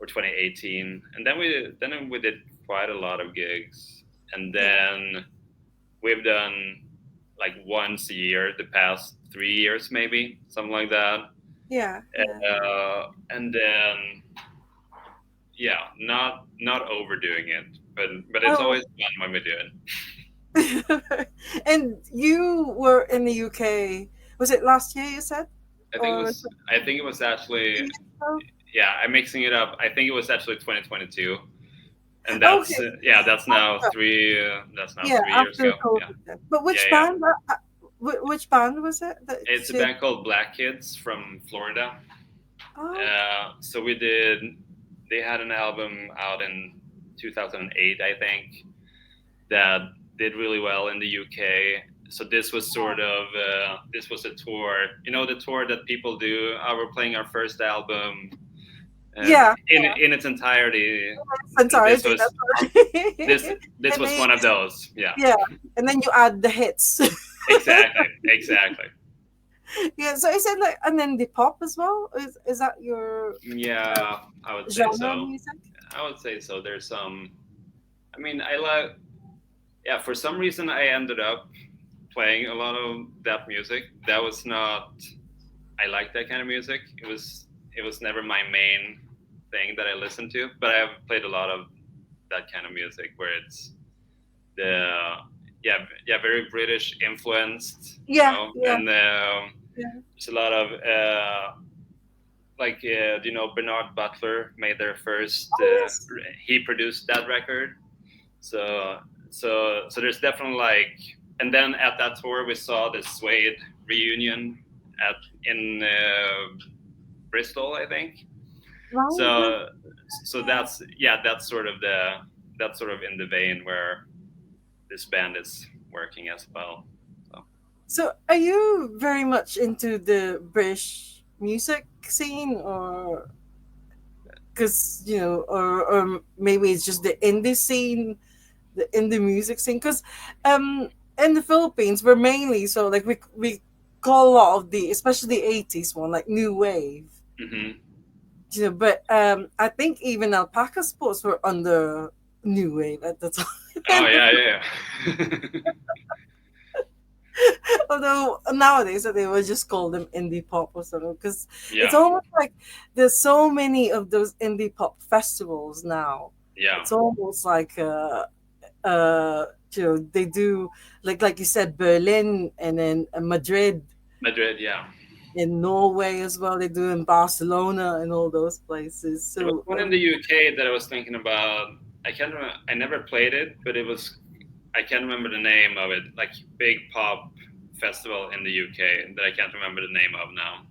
or 2018, and then we did quite a lot of gigs, and Yeah, then we've done like once a year the past 3 years, maybe something like that. yeah, yeah. And then yeah, not overdoing it, but it's Oh, always fun when we do it. and you were in the UK. Was it last year you said, I think it or was I think it was actually 2 years ago? yeah, I'm mixing it up. I think it was actually 2022, and Okay, that's now yeah, 3 years after ago. Yeah, COVID then. But yeah, which yeah. band? Which band was it? That It's a did, band called Black Kids from Florida. oh, So we did. They had an album out in 2008, I think, that did really well in the UK. So this was sort of this was a tour. You know, the tour that people do. We're playing our first album yeah, in its entirety. This entirety. was That's right. this And was then one of those. Yeah, yeah, and then you add the hits. exactly. Yeah, so is it like an indie pop as well? Is that your Yeah, I would say genre of so. music? I would say so. There's some. I mean, I like. Yeah, for some reason, I ended up playing a lot of that music. That was not. I like that kind of music. It was never my main thing that I listened to, but I've played a lot of that kind of music where it's the very British influenced, Yeah, yeah, and yeah. there's a lot of Bernard Butler made their first. Oh yes. He produced that record, so so there's definitely like, and then at that tour we saw the Suede reunion in Bristol, I think. Right, right. So that's sort of in the vein where this band is working as well. So So are you very much into the British music scene, or because or maybe it's just the indie scene, the indie music scene? Because in the Philippines we're mainly so like we call a lot of the especially the 80s one like new wave. hmm But I think even Alpaca Sports were under new wave at the oh time. yeah. Although nowadays they would just call them indie pop or something, because it's Yeah, almost like there's so many of those indie pop festivals now. yeah, It's almost like they do like you said, Berlin, and then Madrid, Madrid, yeah. in Norway as well. They do in Barcelona and all those places. There was So one in the UK that I was thinking about. I can't remember. I never played it, but it was. I can't remember the name of it. Like big pop festival in the UK that I can't remember the name of now.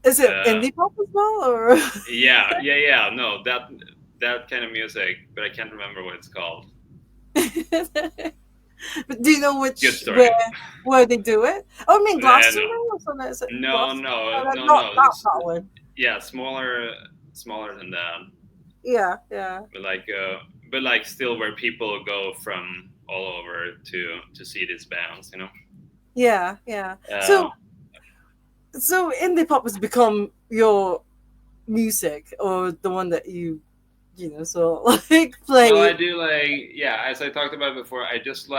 is it indie pop as well, or? Yeah. No, that kind of music, but I can't remember what it's called. But do you know Good which story. where they do it? Oh, I mean Glastonbury or something. Is it No, Glastonbury? no. Not that one. Yeah, smaller than that. Yeah. But like still where people go from all over to see these bands, you know. Yeah. So indie pop has become your music, or the one that you so like play. Well, I do as I talked about before. I just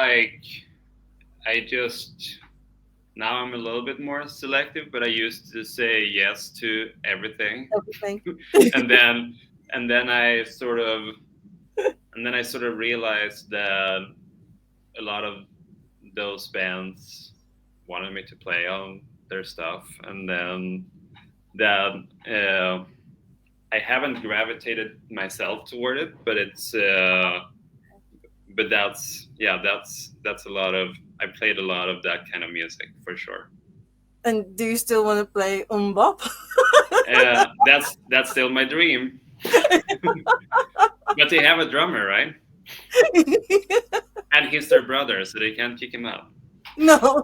now I'm a little bit more selective, but I used to say yes to everything. and then I sort of realized that a lot of those bands wanted me to play on their stuff, and then that I haven't gravitated myself toward it, but it's but that's a lot of I played a lot of that kind of music for sure. And do you still want to play bop? That's still my dream. But they have a drummer, right? And he's their brother, so they can't kick him out. No.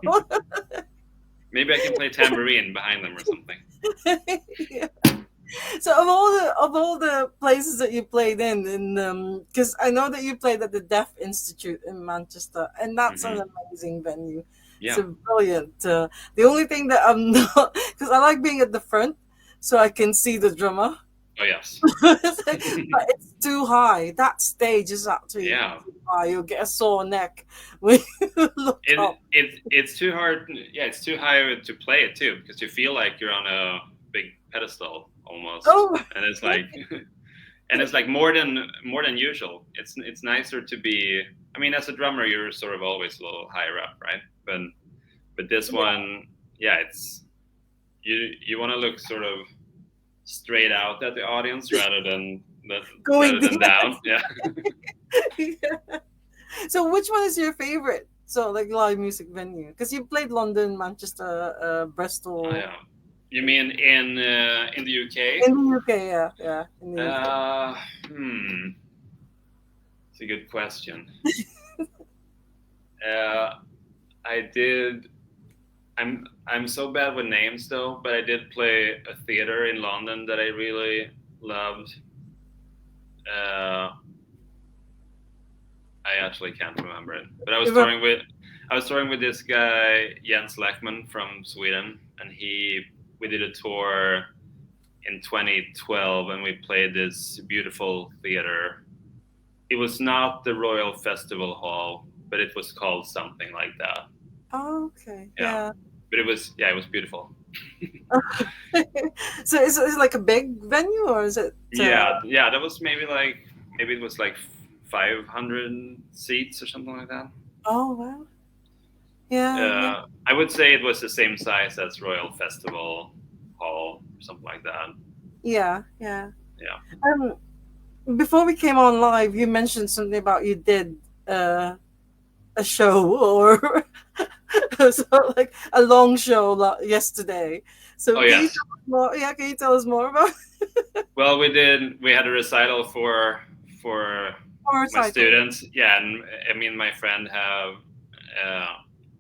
Maybe I can play tambourine behind them or something. Yeah. So of all the places that you played in because I know that you played at the Deaf Institute in Manchester, and that's an amazing venue. Yeah. It's brilliant. The only thing that I'm not, because I like being at the front, so I can see the drummer. Oh yes. But it's too high. That stage is actually too high. You'll get a sore neck when you look up. It's too hard. Yeah, it's too high to play it too, because you feel like you're on a big pedestal almost. Oh. And it's like more than usual. It's nicer to be. I mean, as a drummer, you're sort of always a little higher up, right? But this one, it's you want to look sort of straight out at the audience rather than down. Yeah. Yeah. So which one is your favorite? So like live music venue, because you played London, Manchester, Bristol. Oh, yeah. You mean in the UK? In the UK, yeah. In the UK. It's a good question. I did. I'm so bad with names though, but I did play a theater in London that I really loved. I actually can't remember it, but I was touring with this guy Jens Leckman from Sweden, and we did a tour in 2012, and we played this beautiful theater. It was not the Royal Festival Hall, but it was called something like that. Oh, okay. Yeah. But it was beautiful. So is it like a big venue, or is it? Yeah. That was maybe it was like 500 seats or something like that. Oh wow. Yeah. I would say it was the same size as Royal Festival Hall, or something like that. Yeah. Before we came on live, you mentioned something about you did a show or so like a long show yesterday. So can you tell us more? Yeah, can you tell us more about it? Well, we had a recital for my students. Yeah, and I mean my friend have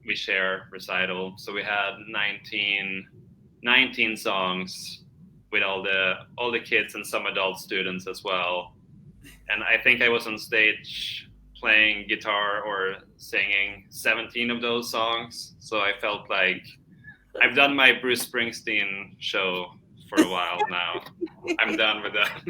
we share recital, so we had 19 songs with all the kids and some adult students as well. And I think I was on stage playing guitar or singing 17 of those songs. So I felt like I've done my Bruce Springsteen show for a while now. I'm done with that.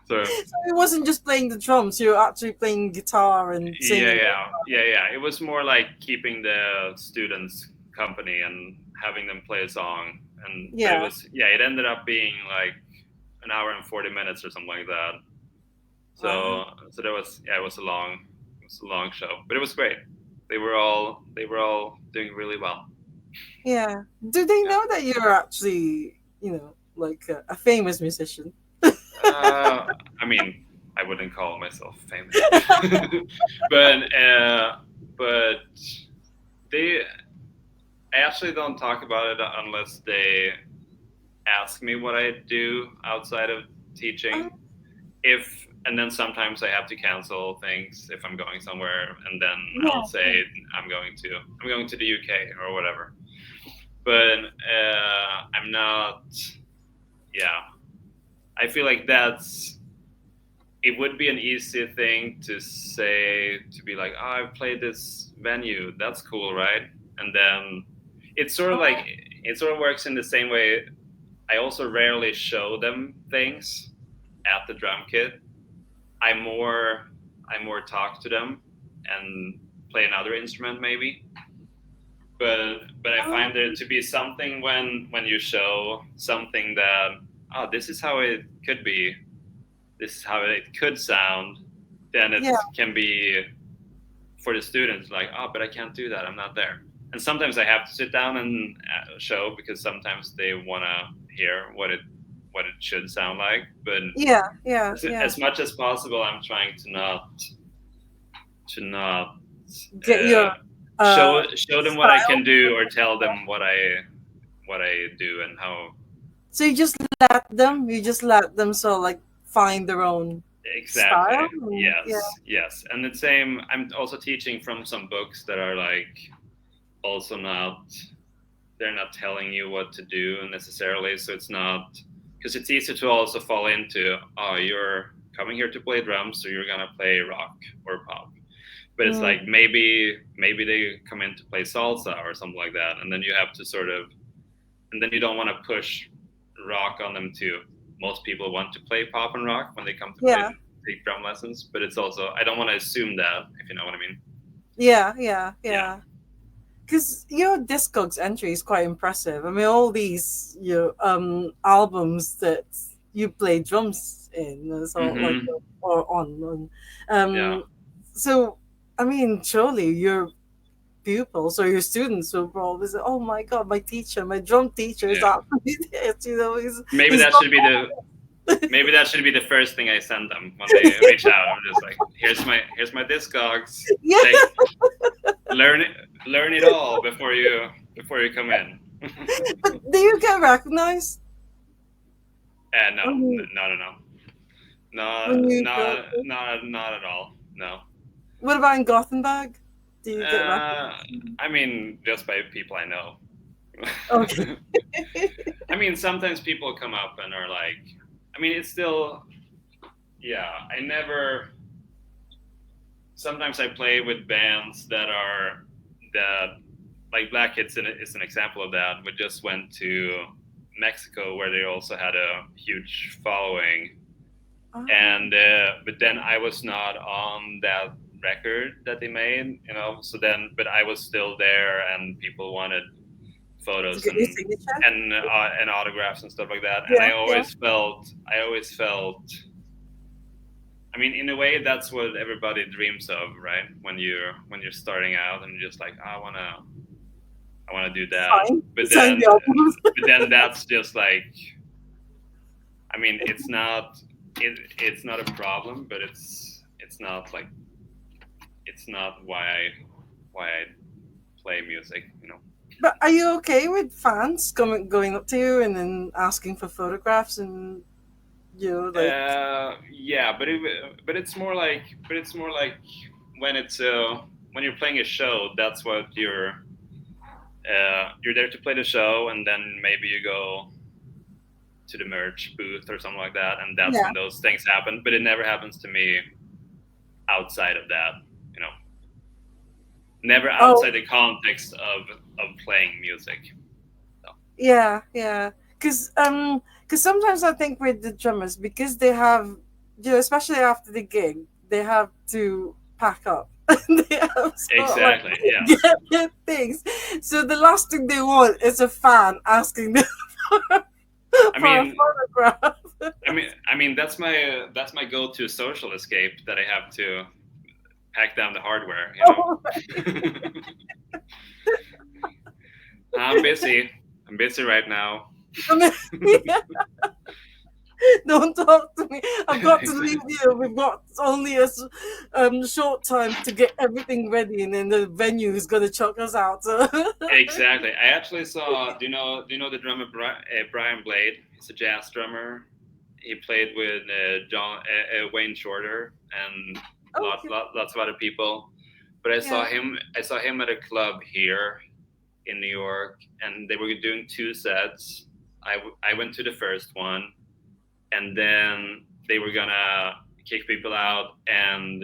So it wasn't just playing the drums, you were actually playing guitar and singing. Yeah. It was more like keeping the students company and having them play a song. And it ended up being like an hour and 40 minutes or something like that. So that was it was a long show, but it was great. They were all doing really well. Yeah. Do they Yeah. know that you're actually, like a famous musician? I mean, I wouldn't call myself famous, but but they I actually don't talk about it unless they ask me what I do outside of teaching. If and then sometimes I have to cancel things if I'm going somewhere, and then I'll Yeah. say I'm going to the UK or whatever. But I'm not. Yeah, I feel like it would be an easy thing to say to be like, oh, I've played this venue. That's cool, right? And then it's sort of like it sort of works in the same way. I also rarely show them things at the drum kit. I more talk to them and play another instrument maybe. But I find there to be something when you show something that this is how it could be, this is how it could sound, then it can be for the students like, but I can't do that, I'm not there. And sometimes I have to sit down and show because sometimes they want to hear what it should sound like. But as much as possible, I'm trying to not Get your show them what I can do or tell them what I do and how. So you just let them sort of like find their own Exactly. style? Yes. And the same, I'm also teaching from some books that are like also they're not telling you what to do necessarily. So it's not, because it's easy to also fall into, you're coming here to play drums, so you're gonna play rock or pop. But it's like maybe they come in to play salsa or something like that, and then you have to and then you don't want to push rock on them too. Most people want to play pop and rock when they come to take drum lessons, but it's also, I don't want to assume that, if you know what I mean. Yeah. Because your Discogs entry is quite impressive. I mean, all these albums that you play drums in, so like or on. So I mean, surely your pupils or your students will probably say, "Oh my God, my teacher, my drum teacher is actually this." Maybe that should be the first thing I send them when they reach out. I'm just like, here's my Discogs. Learn it all before you come in. But do you get recognized? No, not at all. No. What about in Gothenburg? Do you get recognized? I mean, just by people I know. Okay. I mean, sometimes people come up and are like, I mean, it's still, sometimes I play with bands that like Black Kids is an example of that. We just went to Mexico where they also had a huge following. And but then I was not on that record that they made, so then, but I was still there and people wanted photos and autographs and stuff like that. And I always felt, I mean, in a way, that's what everybody dreams of, right? When you're starting out and you're just like, I want to do that. But then that's just like, I mean, it's not a problem, but it's not like, it's not why I play music, But are you okay with fans going up to you and then asking for photographs and yeah, but it's more like when you're playing a show, that's what you're there to play the show, and then maybe you go to the merch booth or something like that, and that's when those things happen. But it never happens to me outside of that, never outside the context of playing music. So. Yeah. Because sometimes I think with the drummers, because they have, especially after the gig, they have to pack up. They have get things. So the last thing they want is a fan asking them for a photograph. I mean that's my go-to social escape, that I have to pack down the hardware. You know, I'm busy. I'm busy right now. I mean, yeah, don't talk to me. I've got to leave you. We've got only a short time to get everything ready, and then the venue is gonna chuck us out. So. Exactly. I actually saw. Do you know the drummer Brian Blade? He's a jazz drummer. He played with Wayne Shorter and Okay. lots of other people. But I saw Yeah. him. I saw him at a club here in New York, and they were doing two sets. I went to the first one, and then they were gonna kick people out and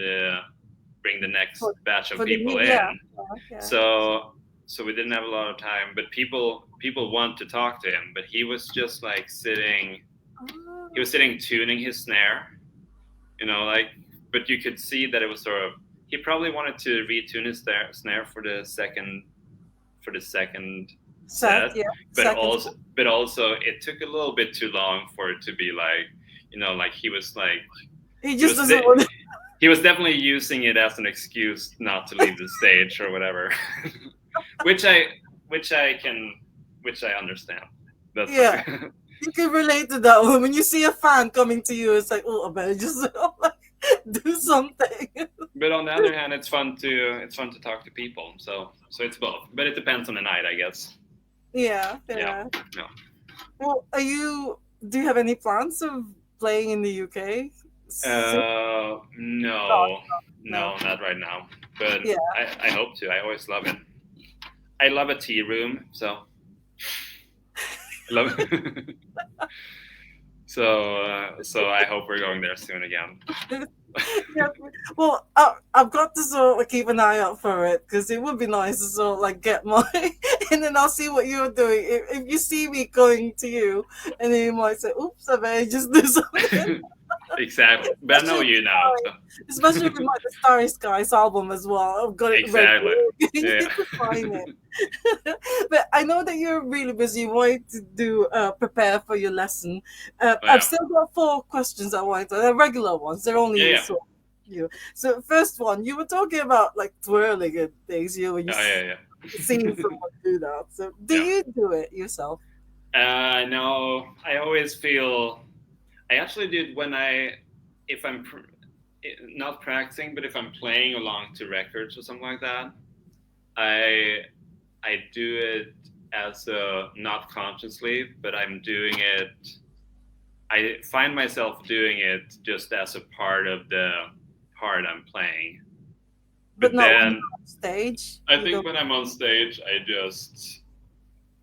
bring the next For, batch of for the people new, in. yeah. Yeah. So we didn't have a lot of time, but people want to talk to him, but he was just like sitting. He was sitting tuning his snare, you know, like. But you could see that it was sort of. He probably wanted to retune his snare for the second Set, set, yeah. but Second. also it took a little bit too long for it to be like, you know, like he was He just doesn't want to. he was definitely using it as an excuse not to leave the stage or whatever, which I understand. That's Yeah. You can relate to that one. When you see a fan coming to you, it's like, oh, I better just do something. But on the other hand, it's fun to talk to people. So it's both. But it depends on the night, I guess. Yeah. Well, do you have any plans of playing in the UK? No, No. not right now. But Yeah. I hope to. I always love it. I love a tea room, so I love it. So I hope we're going there soon again. Yeah. Well, I've got to sort of keep an eye out for it because it would be nice to sort of like get my, and then I'll see what you're doing. If you see me going to you, and then you might say, "Oops, I better just do something." Exactly. But I know you now. So. Especially with my the Starry Skies album as well. I've got it Exactly. ready. You Yeah. need to find it. But I know that you're really busy. You wanted to do prepare for your lesson. Yeah. I've still got 4 questions I wanted. They're regular ones. They're only Yeah. sort of you. So first one, you were talking about like twirling and things. When you Yeah. seen someone do that. So do Yeah. you do it yourself? No, I always feel. I actually did when if I'm not practicing, but if I'm playing along to records or something like that, I do it as not consciously, but I'm doing it. I find myself doing it just as a part of the part I'm playing. But not when then you're on stage. I You think don't- when I'm on stage,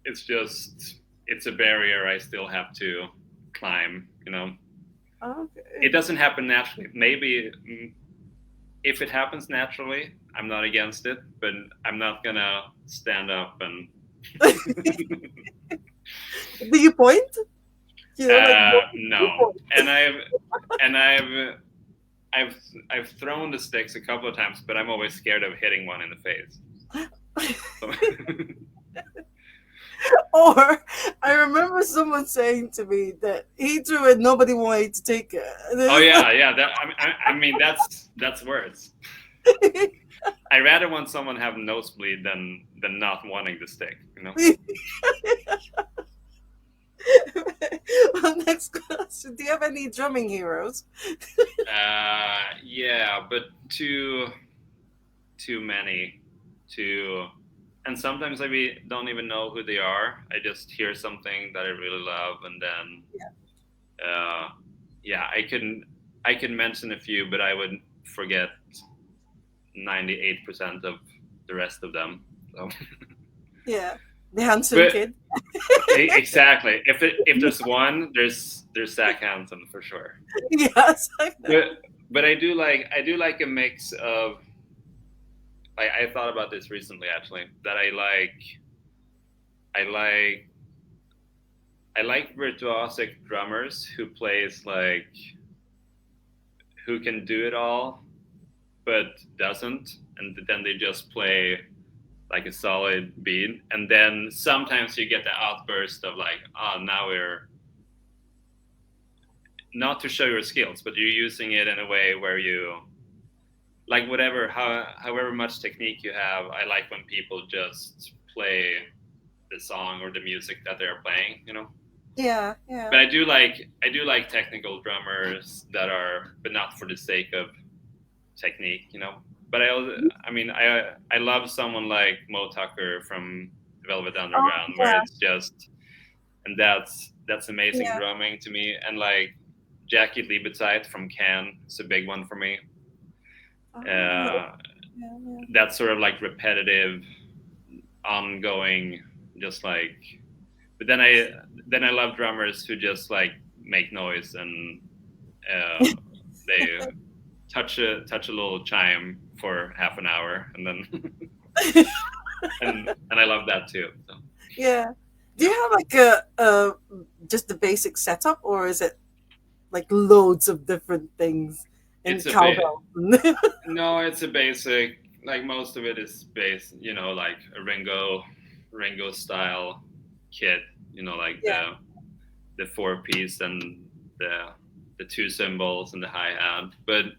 it's a barrier I still have to climb, you know. Okay. It doesn't happen naturally. Maybe if it happens naturally, I'm not against it, but I'm not gonna stand up and. Do you point? You know, like, No, and I've thrown the sticks a couple of times, but I'm always scared of hitting one in the face. So, Or I remember someone saying to me that he threw it, nobody wanted to take it. oh yeah. That I mean that's worse. I rather want someone have nosebleed than not wanting the stick. You know. Well, next question: do you have any drumming heroes? Yeah, but too many. And sometimes I don't even know who they are. I just hear something that I really love, and then I can mention a few, but I would forget 98% of the rest of them. So. Yeah, the handsome But- kid. Exactly. If there's one, there's Zach Hanson for sure. Yes. But I do like a mix of. I thought about this recently actually, that I like virtuosic drummers who can do it all, but doesn't, and then they just play like a solid beat, and then sometimes you get the outburst of like, oh, now we're not to show your skills, but you're using it in a way where you like however much technique you have. I like when people just play the song or the music that they're playing, you know. Yeah, But I do like technical drummers that are, but not for the sake of technique, you know. But I love someone like Mo Tucker from Velvet Oh, Underground, where yeah, it's just, and that's amazing yeah. drumming to me. And like Jackie Liebezeit from Can is a big one for me. Oh, Uh, yeah, yeah. that's sort of like repetitive, ongoing, just like. But then I love drummers who just like make noise and they touch a little chime for half an hour, and then and I love that too. So. Yeah. Do you have like a just the basic setup, or is it like loads of different things It's and a bit cowbell? no, it's a basic. Like most of it is based, like a Ringo style kit. Like Yeah. the 4-piece and the two cymbals and the hi hat. But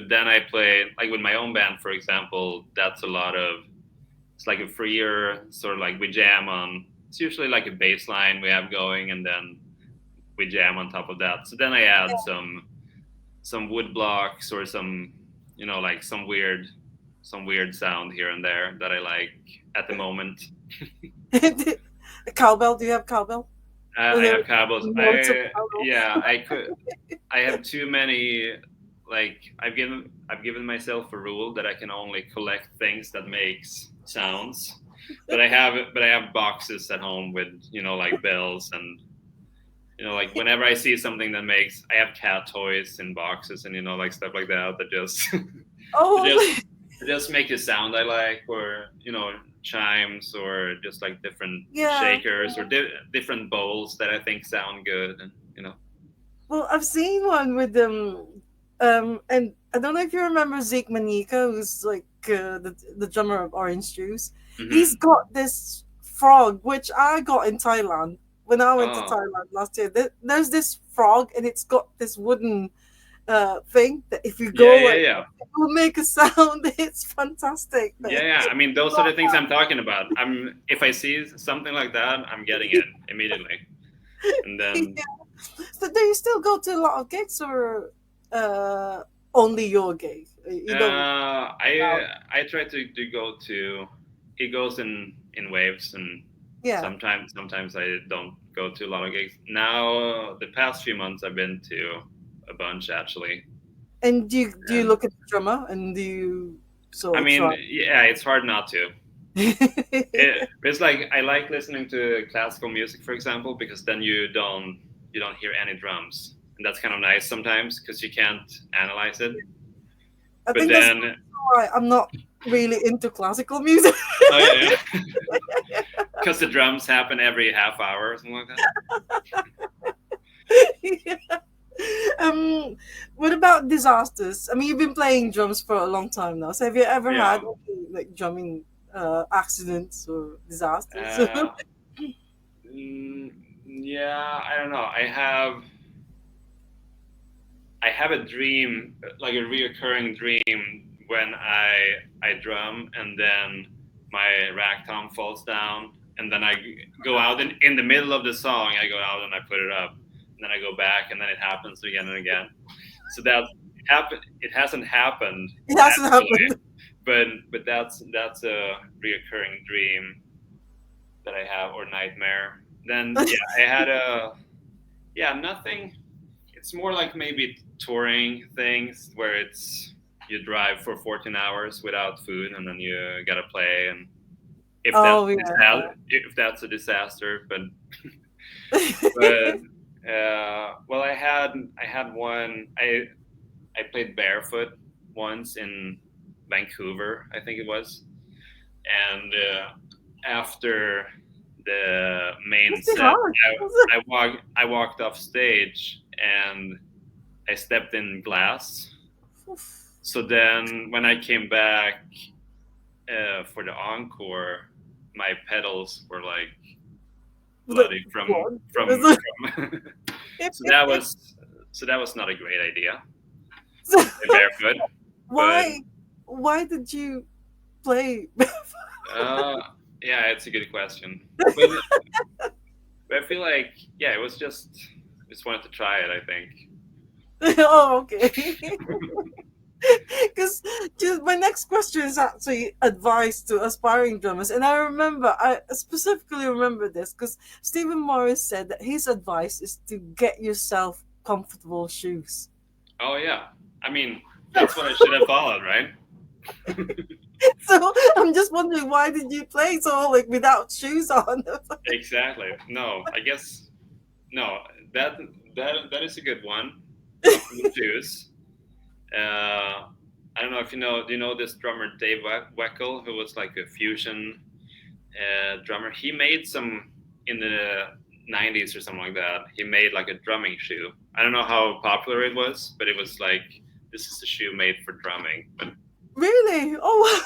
then I play like with my own band, for example. That's a lot of. It's like a freer sort of like we jam on. It's usually like a bass line we have going, and then we jam on top of that. So then I add some wood blocks or some like some weird sound here and there that I like at the moment. Cowbell? Do you have cowbell? I have cobbles. Loads of cowbell. I have too many. Like I've given myself a rule that I can only collect things that makes sounds. But I have boxes at home with like bells and like whenever I see something that makes. I have cat toys in boxes and like stuff like that just Oh, just make a sound I like, or chimes, or just like different yeah. shakers or different bowls that I think sound good, and Well, I've seen one with and I don't know if you remember Zeke Manika, who's like the drummer of Orange Juice. He's got this frog, which I got in Thailand when I went to Thailand last year. There's this frog, and it's got this wooden thing that if you go yeah. it will make a sound. It's fantastic. Yeah. I mean, those are the things I'm talking about. If I see something like that, I'm getting it immediately, and then. Yeah. So do you still go to a lot of gigs, or only your gig? You don't. I try to go to. It goes in waves, and Yeah. sometimes I don't go to a lot of gigs. Now the past few months I've been to a bunch actually. And do you look at the drummer and do you sort of try? Yeah, it's hard not to. It's like I like listening to classical music, for example, because then you don't hear any drums, and that's kind of nice sometimes because you can't analyze it. I But think then, that's why I'm not really into classical music. oh yeah, because the drums happen every half hour or something like that. Yeah. What about disasters? I mean, you've been playing drums for a long time now. So have you ever Yeah. had like drumming accidents or disasters? Yeah, I don't know. I have a dream, like a reoccurring dream, when I drum and then my rack tom falls down, and then I go out in the middle of the song. I go out and I put it up, and then I go back, and then it happens again and again. So that happened. It hasn't happened. It hasn't actually, happened. But that's a reoccurring dream that I have, or nightmare. Then I had nothing. It's more like maybe touring things where you drive for 14 hours without food, and then you gotta play, and if that's a disaster, but well, I had one. I played barefoot once in Vancouver, I think it was, and after the main set, I walked off stage and I stepped in glass. So then when I came back for the encore, my pedals were like bloody from so So that was not a great idea. So Barefoot, but why why did you play? uh, yeah, it's a good question. But, but I feel like yeah, it was just wanted to try it. I think. Oh, okay. Because my next question is actually advice to aspiring drummers, and I specifically remember this because Stephen Morris said that his advice is to get yourself comfortable shoes. Oh yeah, I mean that's what I should have followed, right? So I'm just wondering, why did you play so like without shoes on? Exactly. No, I guess no. That that is a good one. Comfortable shoes. I don't know if you know. Do you know this drummer Dave Weckl, who was like a fusion drummer? He made some in the '90s or something like that. He made like a drumming shoe. I don't know how popular it was, but it was like this is a shoe made for drumming. But Really? Oh,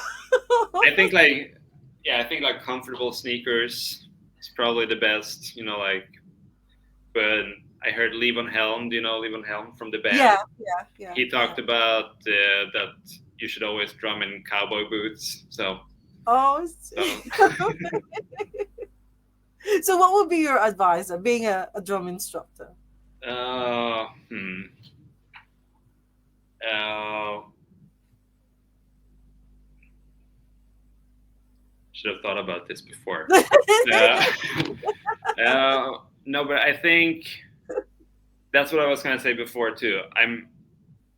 I think like yeah, I think like comfortable sneakers is probably the best. Like but I heard Levon Helm. Do you know Levon Helm from the band? yeah, yeah, yeah. He talked about that you should always drum in cowboy boots. Oh, So so what would be your advice of being a drum instructor? uh, hmm. Uh, should have thought about this before. Uh, no, but I think that's what I was gonna say before too.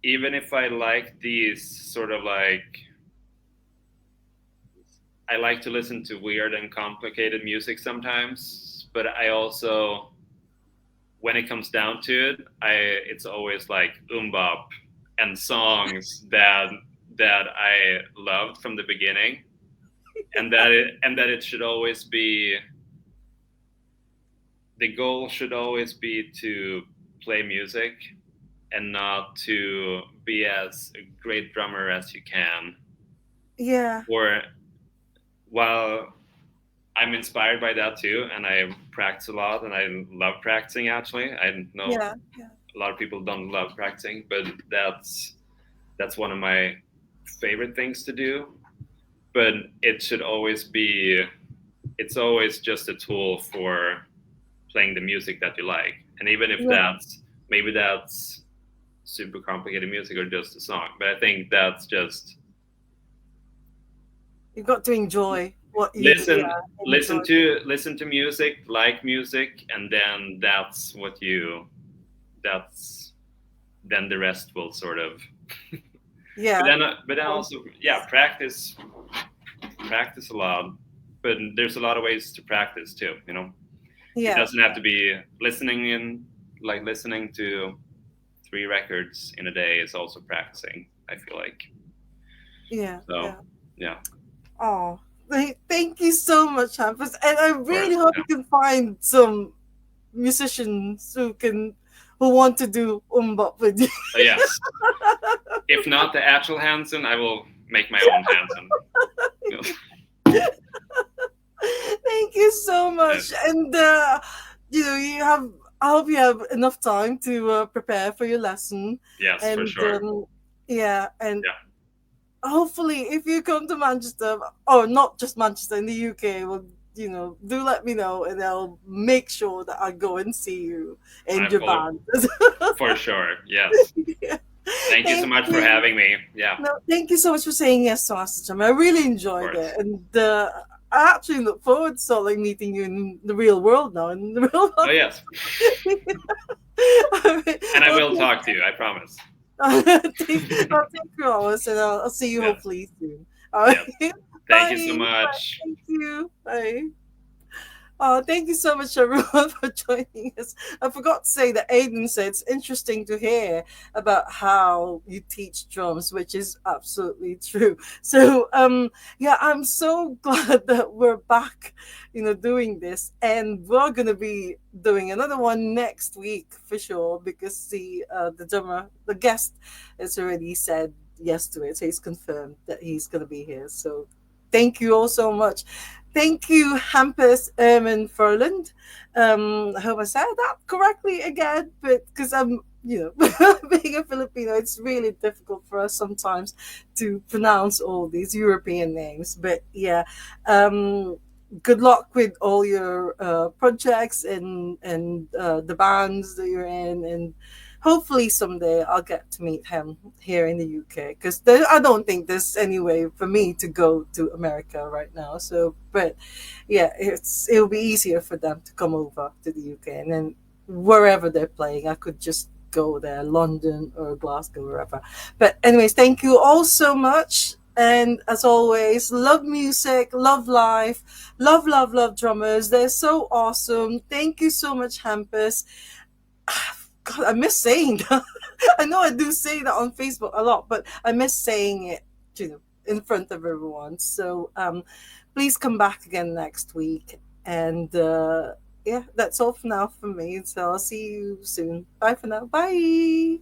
Even if I like these sort of like I like to listen to weird and complicated music sometimes, but I also when it comes down to it, it's always like bop and songs that I loved from the beginning, and that it should always be the goal should always be to play music and not to be as a great drummer as you can. Yeah, Or while I'm inspired by that too, and I practice a lot, and I love practicing. Actually, I know yeah, yeah, a lot of people don't love practicing, but that's one of my favorite things to do. But it should always be, it's always just a tool for playing the music that you like, and even if yeah. that's super complicated music or just a song, but I think that's just You got to enjoy what you, listen yeah, enjoy. listen to music, like music, and then that's then the rest will sort of Yeah, but then also yeah, practice a lot, but there's a lot of ways to practice too, it yeah, doesn't have to be listening to 3 records in a day is also practicing, I feel like. yeah, So yeah. yeah, Oh, thank you so much, Hampus. And I of really course, hope yeah. you can find some musicians who want to do umbop with you. So yes, if not the actual Hanson, I will make my own Hanson. Thank you so much. Yes, And you have. I hope you have enough time to prepare for your lesson. yes, for And sure. yeah, and Yeah, hopefully, if you come to Manchester, or not just Manchester, in the UK, well, do let me know, and I'll make sure that I go and see you in I your will band. for sure. Yes. Thank you so Thank much for you. having me. Yeah, No, thank you so much for saying yes to us, Jam. I really of enjoyed course. it, and I actually look forward to sort of like meeting you in the real world now. In the real Oh yes, All right. and I Well, will talk to you. I promise. thank you, Alice, and I'll see you Yes, hopefully soon. All right. yes. Thank you so Bye. Bye. much. Thank you. Bye. Oh, thank you so much, everyone, for joining us. I forgot to say that Aiden said it's interesting to hear about how you teach drums, which is absolutely true. So, yeah, I'm so glad that we're back, doing this, and we're gonna be doing another one next week for sure because the drummer, the guest, has already said yes to it, so he's confirmed that he's gonna be here. So, thank you all so much. thank you, Hampus Erman Furland. I hope I said that correctly again, but because I'm, being a Filipino, it's really difficult for us sometimes to pronounce all these European names. But yeah, good luck with all your projects and the bands that you're in, and hopefully someday I'll get to meet him here in the UK, because I don't think there's any way for me to go to America right now. So, but yeah, it'll be easier for them to come over to the UK, and then wherever they're playing, I could just go there, London or Glasgow, wherever. But anyways, thank you all so much. And as always, love music, love life, love drummers. They're so awesome. Thank you so much, Hampus. God, I miss saying that. I know I do say that on Facebook a lot, but I miss saying it, in front of everyone. So please come back again next week. And yeah, that's all for now for me. So I'll see you soon. Bye for now. Bye.